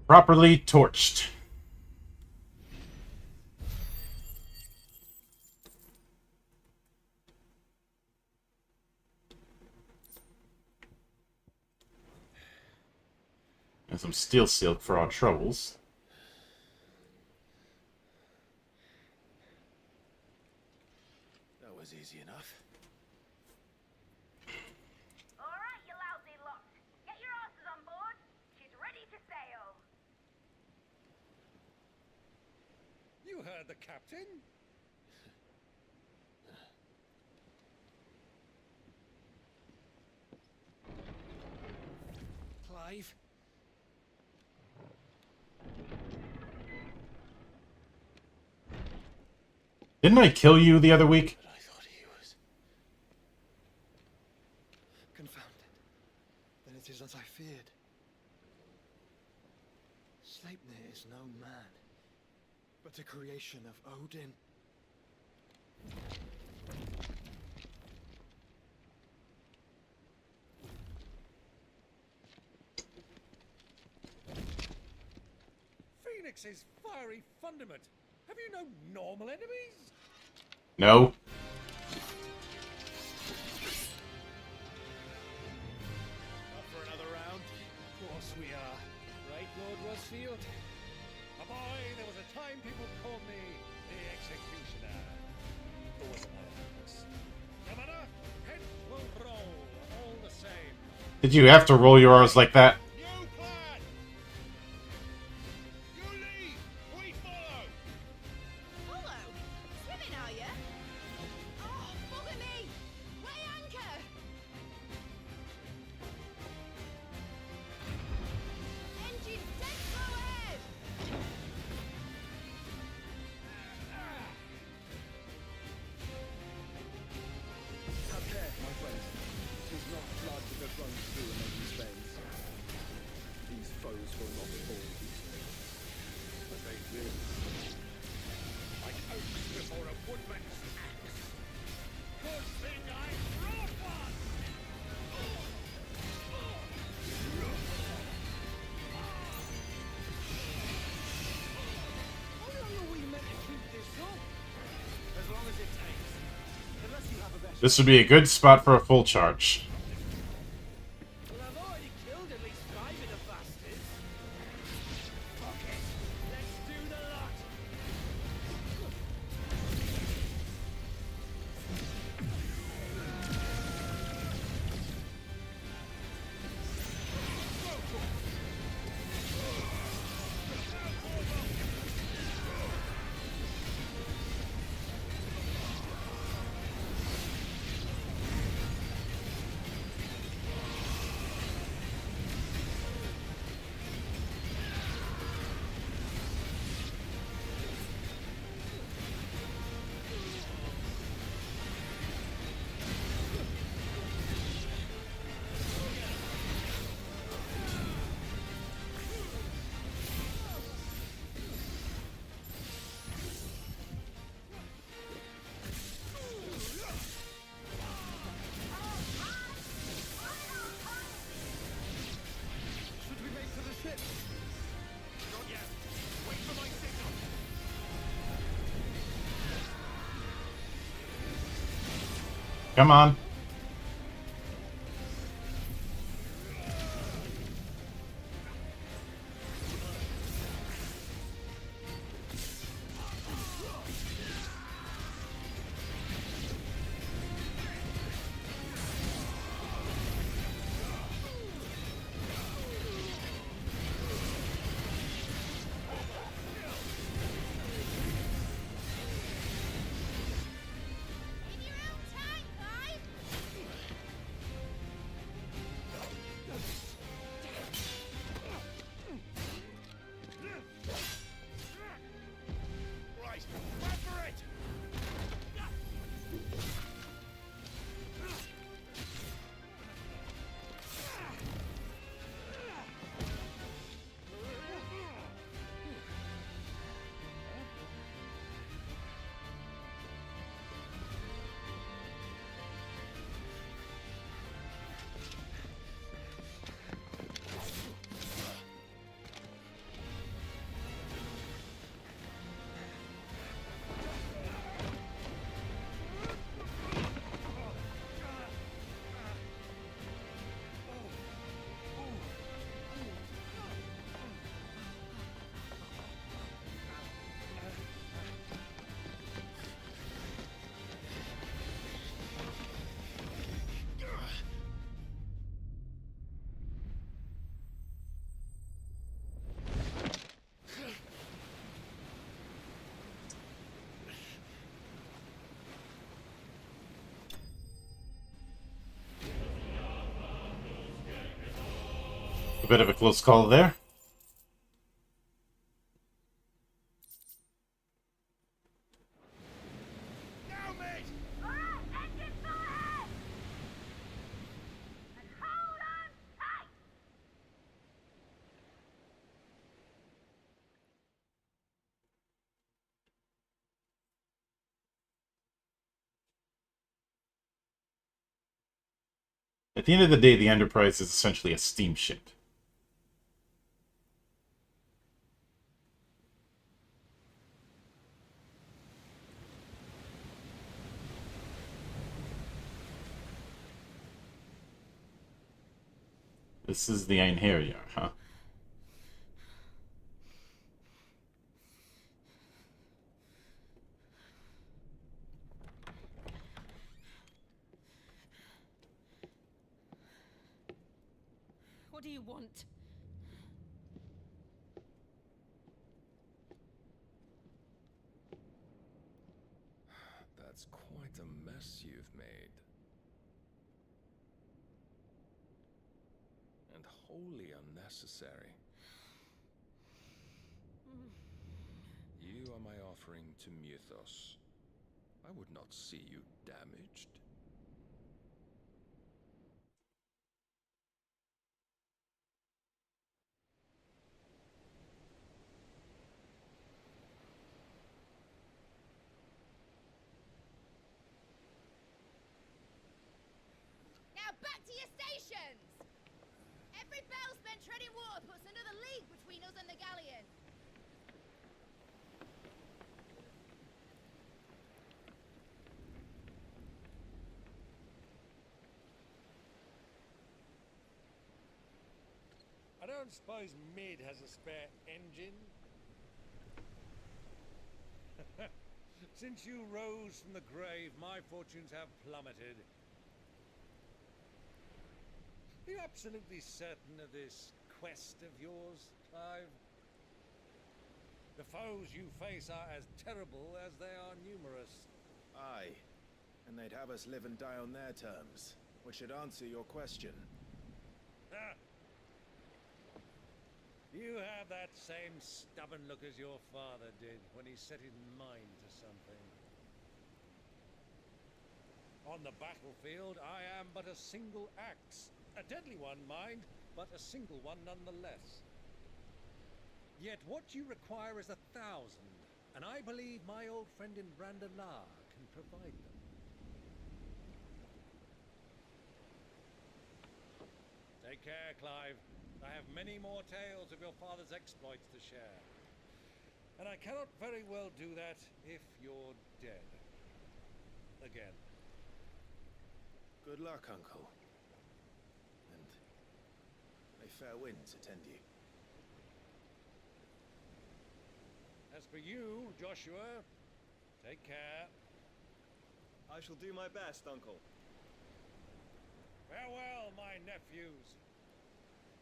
Properly torched. And some steel silk for our troubles. That was easy enough. Alright, you lousy lot. Get your asses on board. She's ready to sail. You heard the captain. Clive? Didn't I kill you the other week? But I thought he was... Confounded. Then it is as I feared. Sleipnir is no man, but a creation of Odin. Phoenix's fiery fundament. Have you no normal enemies? No. Up for another round? Of course we are. Right, Lord Rosfield? A boy, there was a time people called me the Executioner. Or wasn't I a purpose? No matter, head will roll all the same. Did you have to roll your R's like that? New plan! You lead, we follow! Follow? Swimming, are you? Oh, bugger me! Weigh anchor! Engine dead slow ahead! Have care, my friend. It is not blood that runs through a maiden's veins. These foes will not fall easily. But they will. Like oaks before a woodman's axe. Good thing I brought one! How long are we meant to keep this up? As long as it takes. Unless you have a better... This would be a good spot for a full charge. Well, I've already killed at least 5 of the bastards. Fuck it. Let's do the lot. Come on. A bit of a close call there. At the end of the day, the Enterprise is essentially a steamship. This is the Einherjar, huh? What do you want? That's quite a mess you've made. And wholly unnecessary. You are my offering to Mythos. I would not see you damaged. Now back to your stations! Every bell spent treading water puts another league between us and the galleon. I don't suppose Mid has a spare engine? Since you rose from the grave, my fortunes have plummeted. Are you absolutely certain of this quest of yours, Clive? The foes you face are as terrible as they are numerous. Aye. And they'd have us live and die on their terms, which should answer your question. Ha! You have that same stubborn look as your father did when he set his mind to something. On the battlefield, I am but a single axe. A deadly one, mind, but a single one nonetheless. Yet what you require is 1,000, and I believe my old friend in Brandalar can provide them. Take care, Clive. I have many more tales of your father's exploits to share. And I cannot very well do that if you're dead. Again. Good luck, Uncle. And may fair winds attend you. As for you, Joshua, take care. I shall do my best, Uncle. Farewell, my nephews.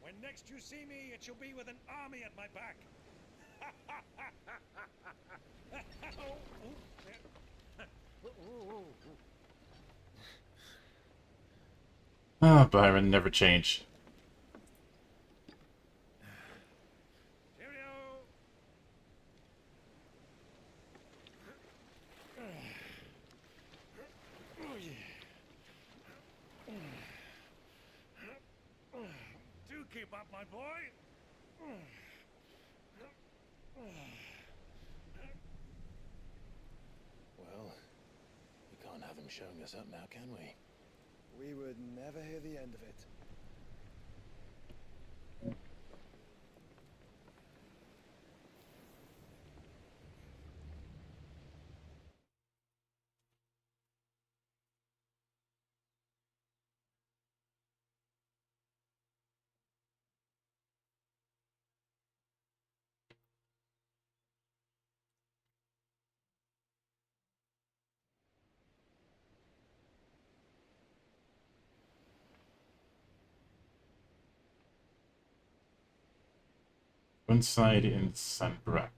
When next you see me, it shall be with an army at my back. Ah, Byron, never change. Do keep up, my boy. Well, we can't have him showing us up now, can we? We would never hear the end of it. Inside in Sanbrak.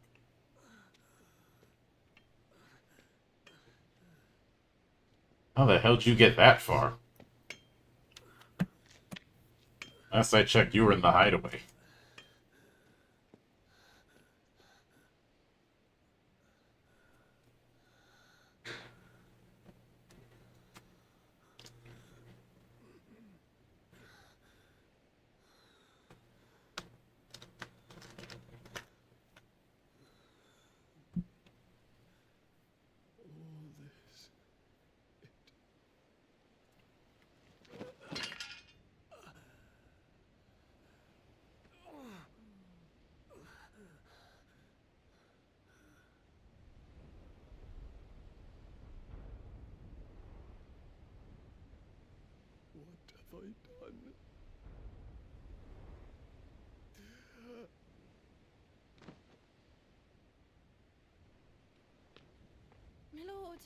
How the hell did you get that far? Last I checked, you were in the hideaway. What have I done? My lord.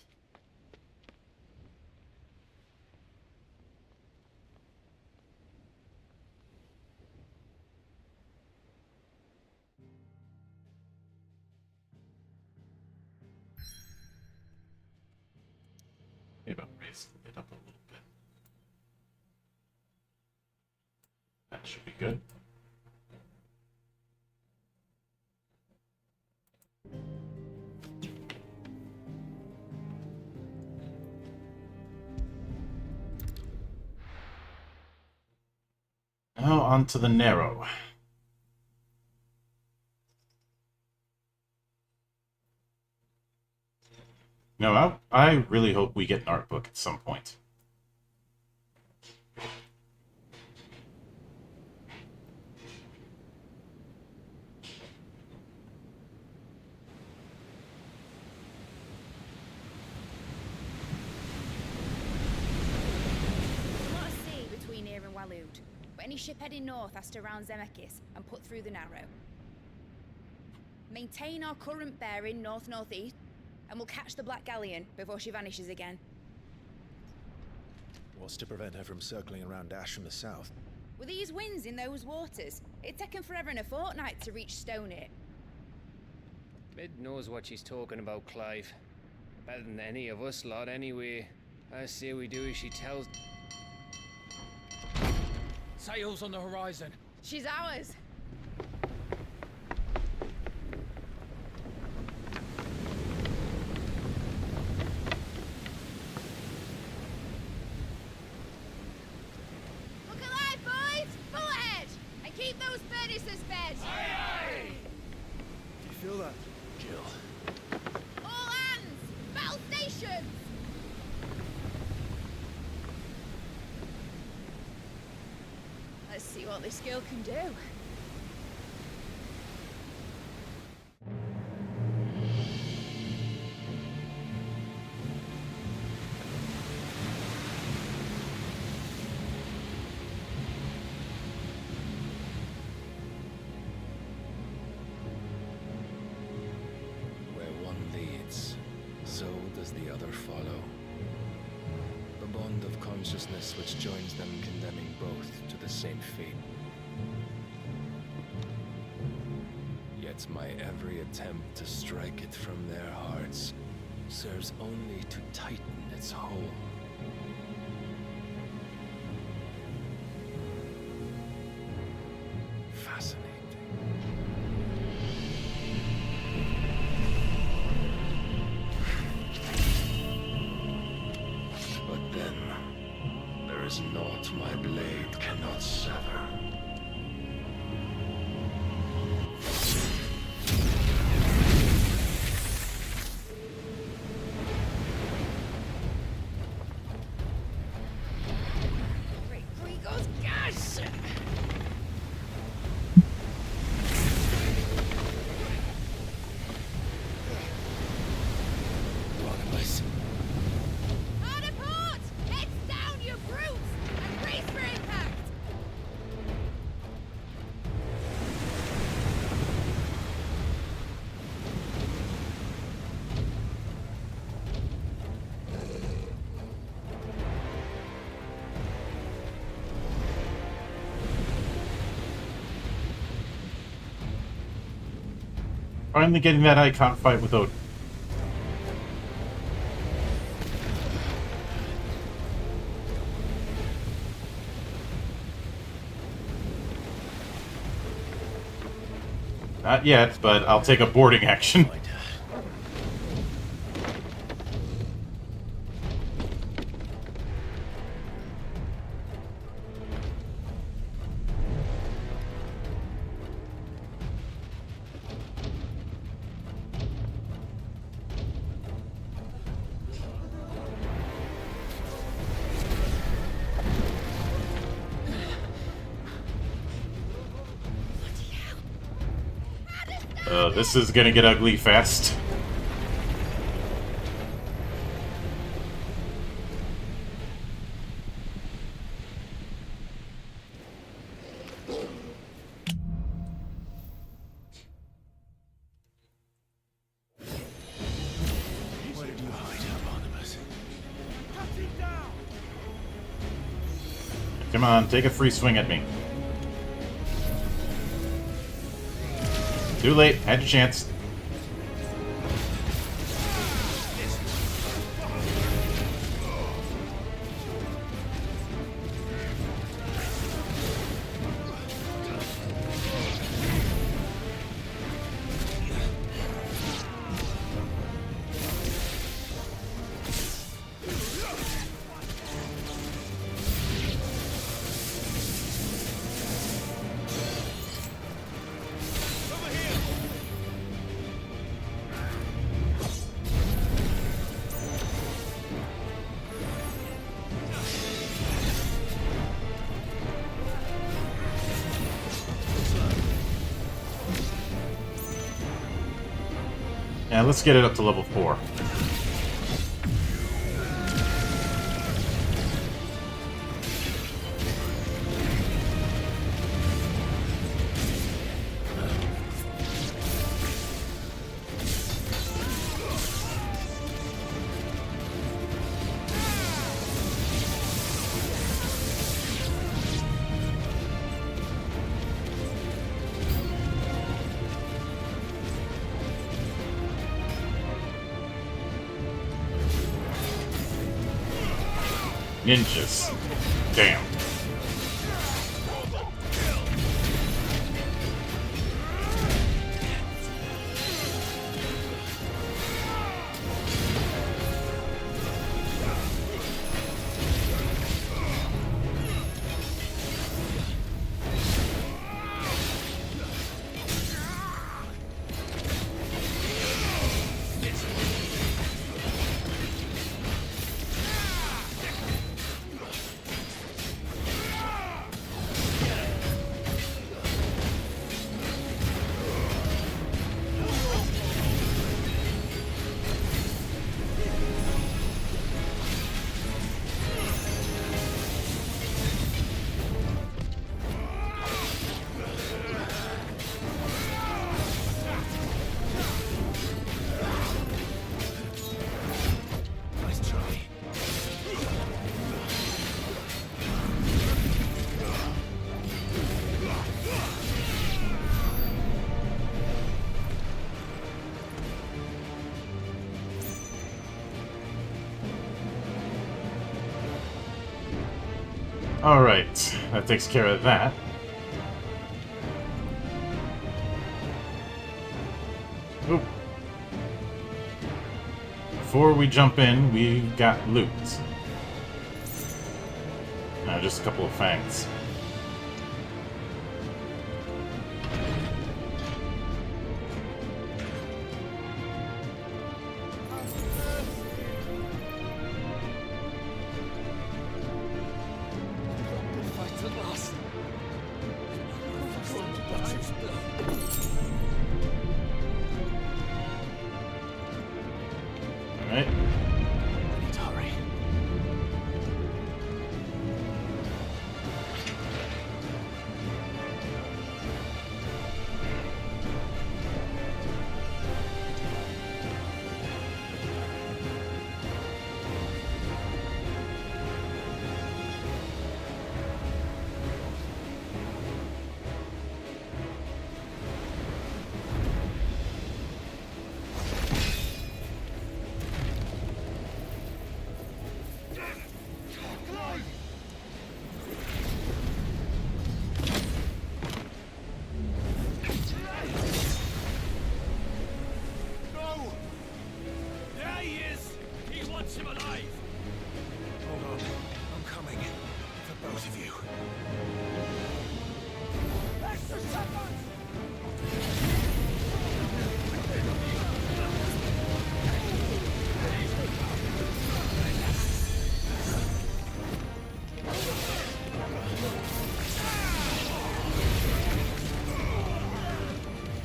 Maybe I'll raise it up a little bit. That should be good. Now on to the narrow. No, I really hope we get an art book at some point. There's a lot of sea between here and Waloed, but any ship heading north has to round Zemeckis and put through the Narrow. Maintain our current bearing north-northeast, and we'll catch the Black Galleon before she vanishes again. What's to prevent her from circling around Ash from the south? With these winds in those waters, it'd taken forever and a fortnight to reach Stonehit. Mid knows what she's talking about, Clive. Better than any of us lot, anyway. I say we do as she tells. Sails on the horizon. She's ours. Look alive, boys! Pull ahead! And keep those furnaces fed! Do you feel that, Jill? All hands! Battle stations! Let's see what this girl can do. consciousness which joins them, condemning both to the same fate. Yet my every attempt to strike it from their hearts serves only to tighten its hold. Fascinating. But then, there is naught my blade cannot sever. Finally getting that icon fight with Odin. Not yet, but I'll take a boarding action. This is gonna get ugly fast. Where did you hide, Barnabas? Come on, take a free swing at me. Too late. Had your chance. Yeah, let's get it up to level 4. Ninjas. Damn. Alright, that takes care of that. Oop. Before we jump in, we've got loot. Just a couple of fangs. Alright. I need to hurry.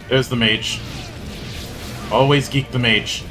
There's the mage. Always geek the mage.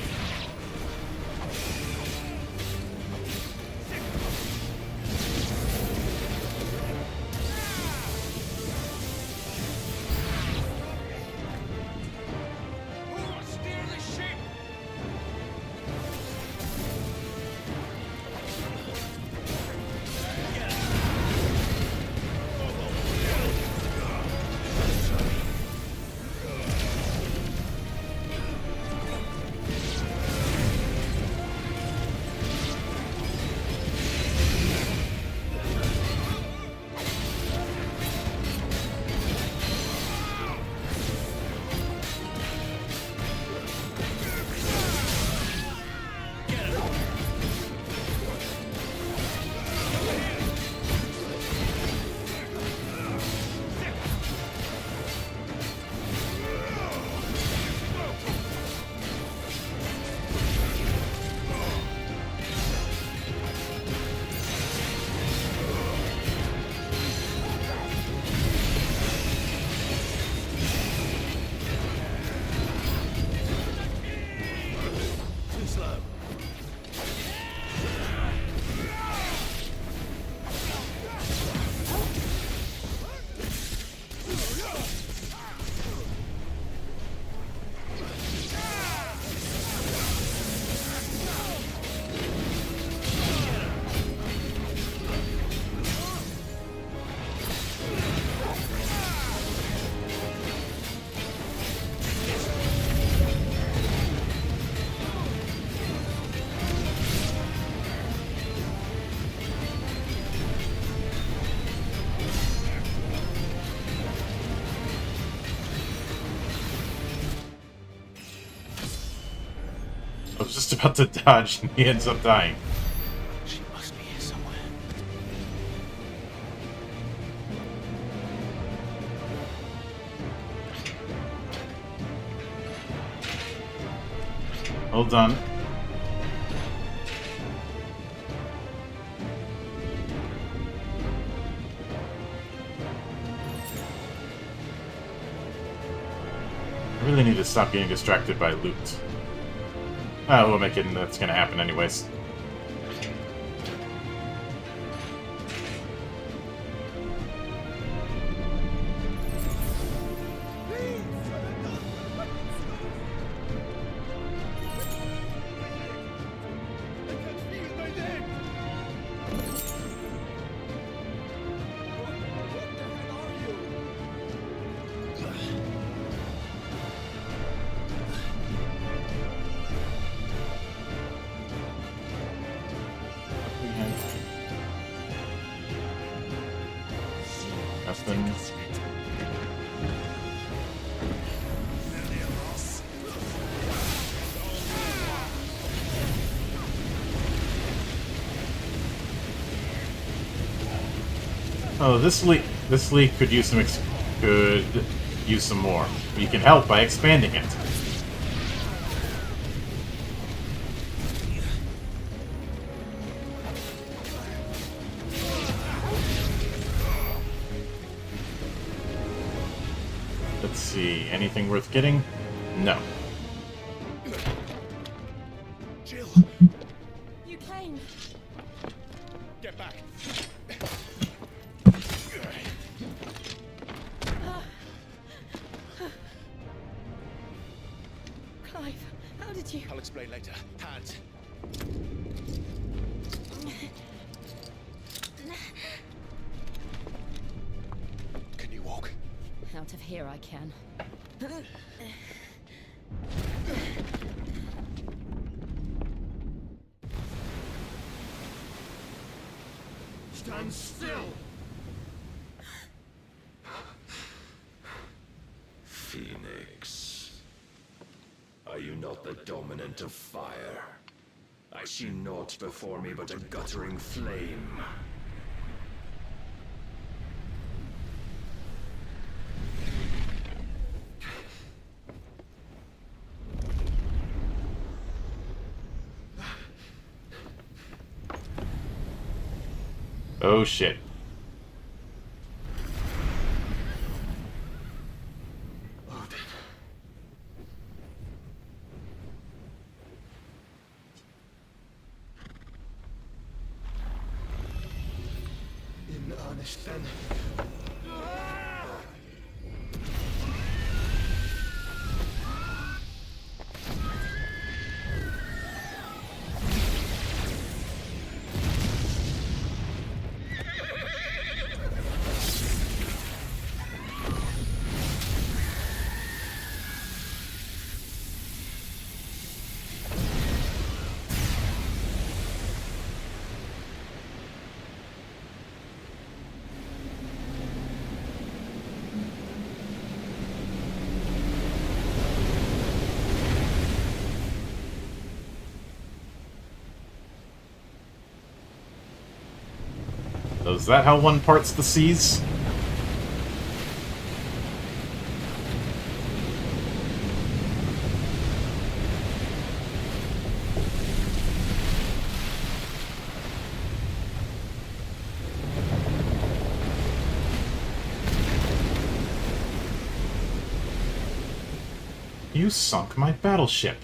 I was just about to dodge and he ends up dying. She must be here somewhere. Well done. I really need to stop getting distracted by loot. We'll make it, and that's gonna happen anyways. Aspen. Oh, this leak could use some more. We can help by expanding it. Let's see, anything worth getting? No. Jill! You came! Get back! Clive, how did you... I'll explain later. Hands. Can you walk? Out of here I can. Stand still! Phoenix. Are you not the dominant of fire? I see naught before me but a guttering flame. Oh shit. In earnest then. So is that how one parts the seas? You sunk my battleship.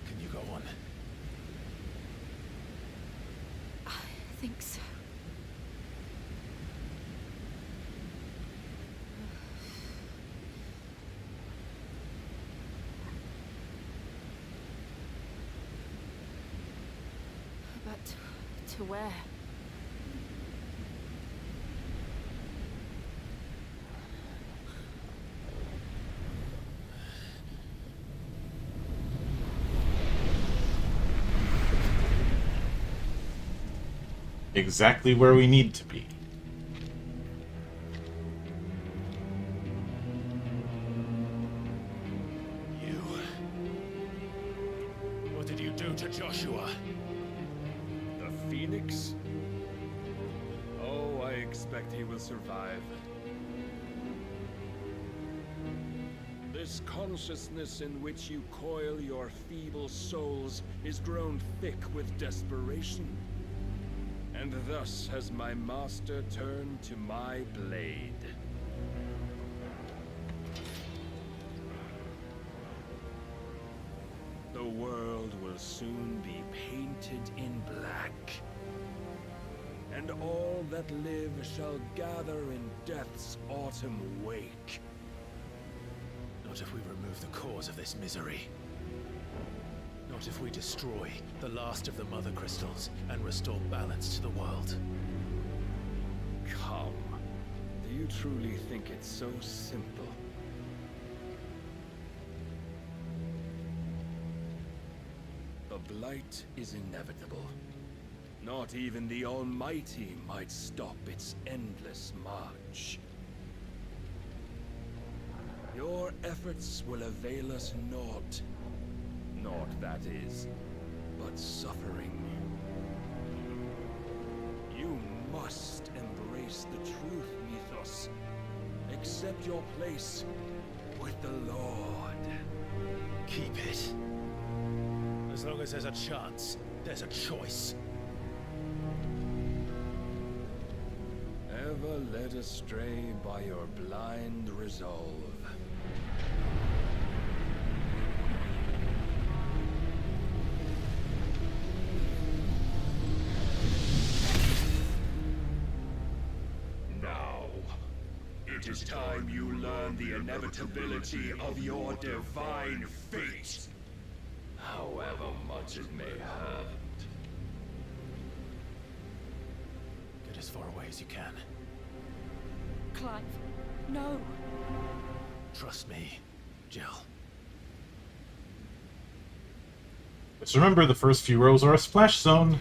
Can you go on? I think so. But to where? Exactly where we need to be. You... What did you do to Joshua? The Phoenix? Oh, I expect he will survive. This consciousness in which you coil your feeble souls is grown thick with desperation. And thus has my master turned to my blade. The world will soon be painted in black. And all that live shall gather in death's autumn wake. Not if we remove the cause of this misery. Not if we destroy the last of the Mother Crystals and restore balance to the world. Come. Do you truly think it's so simple? The Blight is inevitable. Not even the Almighty might stop its endless march. Your efforts will avail us naught. Naught, that is, but suffering. You must embrace the truth, Mythos. Accept your place with the Lord. Keep it. As long as there's a chance, there's a choice. Ever led astray by your blind resolve. Now, it is time you learn the inevitability of your divine fate. However much it may hurt. Get as far away as you can. Clive, no! Trust me, Jill. Just remember, the first few rows are a splash zone.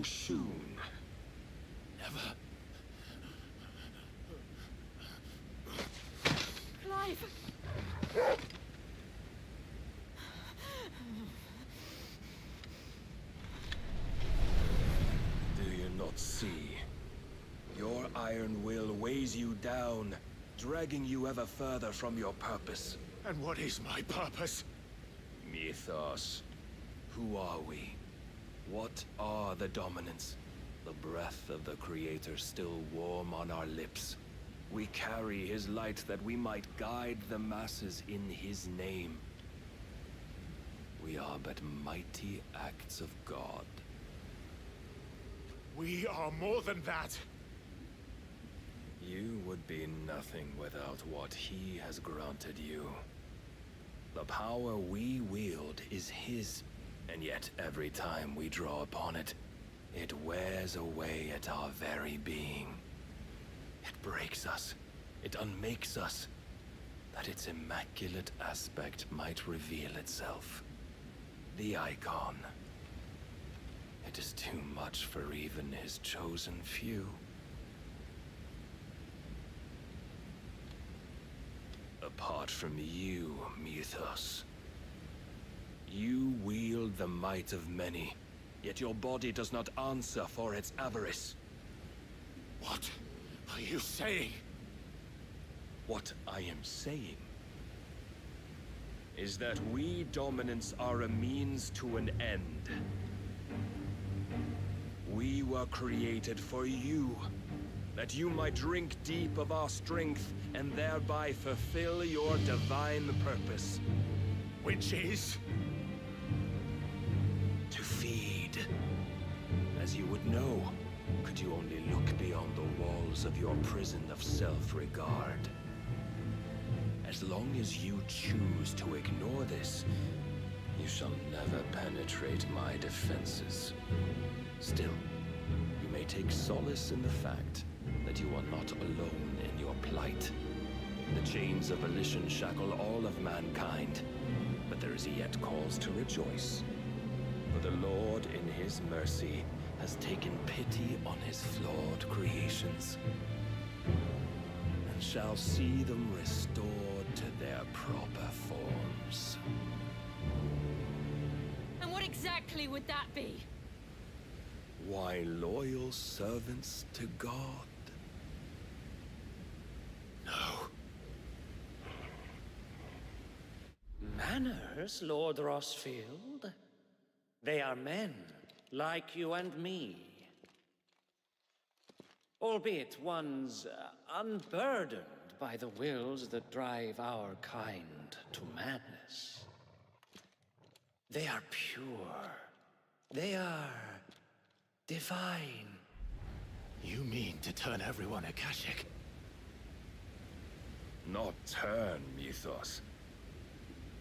soon. Never. Clive! Do you not see? Your iron will weighs you down, dragging you ever further from your purpose. And what is my purpose? Mythos. Who are we? What are the dominants? The breath of the Creator still warm on our lips. We carry his light that we might guide the masses in his name. We are but mighty acts of God. We are more than that. You would be nothing without what he has granted you. The power we wield is his, and yet every time we draw upon it, it wears away at our very being. It breaks us, it unmakes us, that its immaculate aspect might reveal itself. The icon. It is too much for even his chosen few. Apart from you, Mythos. You wield the might of many, yet your body does not answer for its avarice. What are you saying? What I am saying is that we dominants are a means to an end. We were created for you, that you might drink deep of our strength and thereby fulfill your divine purpose. Which is? To feed. As you would know, could you only look beyond the walls of your prison of self-regard. As long as you choose to ignore this, you shall never penetrate my defenses. Still, you may take solace in the fact that you are not alone in your plight. The chains of volition shackle all of mankind, but there is yet cause to rejoice. For the Lord, in his mercy, has taken pity on his flawed creations, and shall see them restored to their proper forms. And what exactly would that be? Why, loyal servants to God. No. Manners, Lord Rossfield? They are men, like you and me. Albeit ones unburdened by the wills that drive our kind to madness. They are pure. They are divine. You mean to turn everyone Akashic? Not turn, Mythos.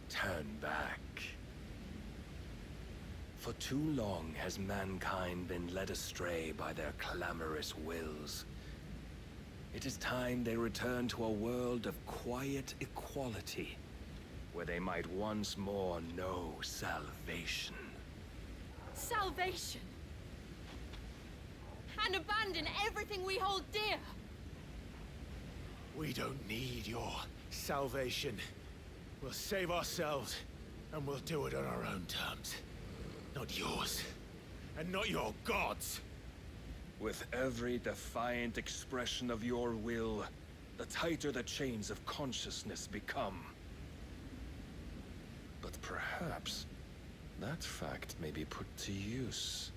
Turn back. For too long has mankind been led astray by their clamorous wills. It is time they return to a world of quiet equality, where they might once more know salvation. Salvation! And abandon everything we hold dear! We don't need your salvation. We'll save ourselves, and we'll do it on our own terms. Not yours, and not your gods. With every defiant expression of your will, the tighter the chains of consciousness become. But perhaps that fact may be put to use.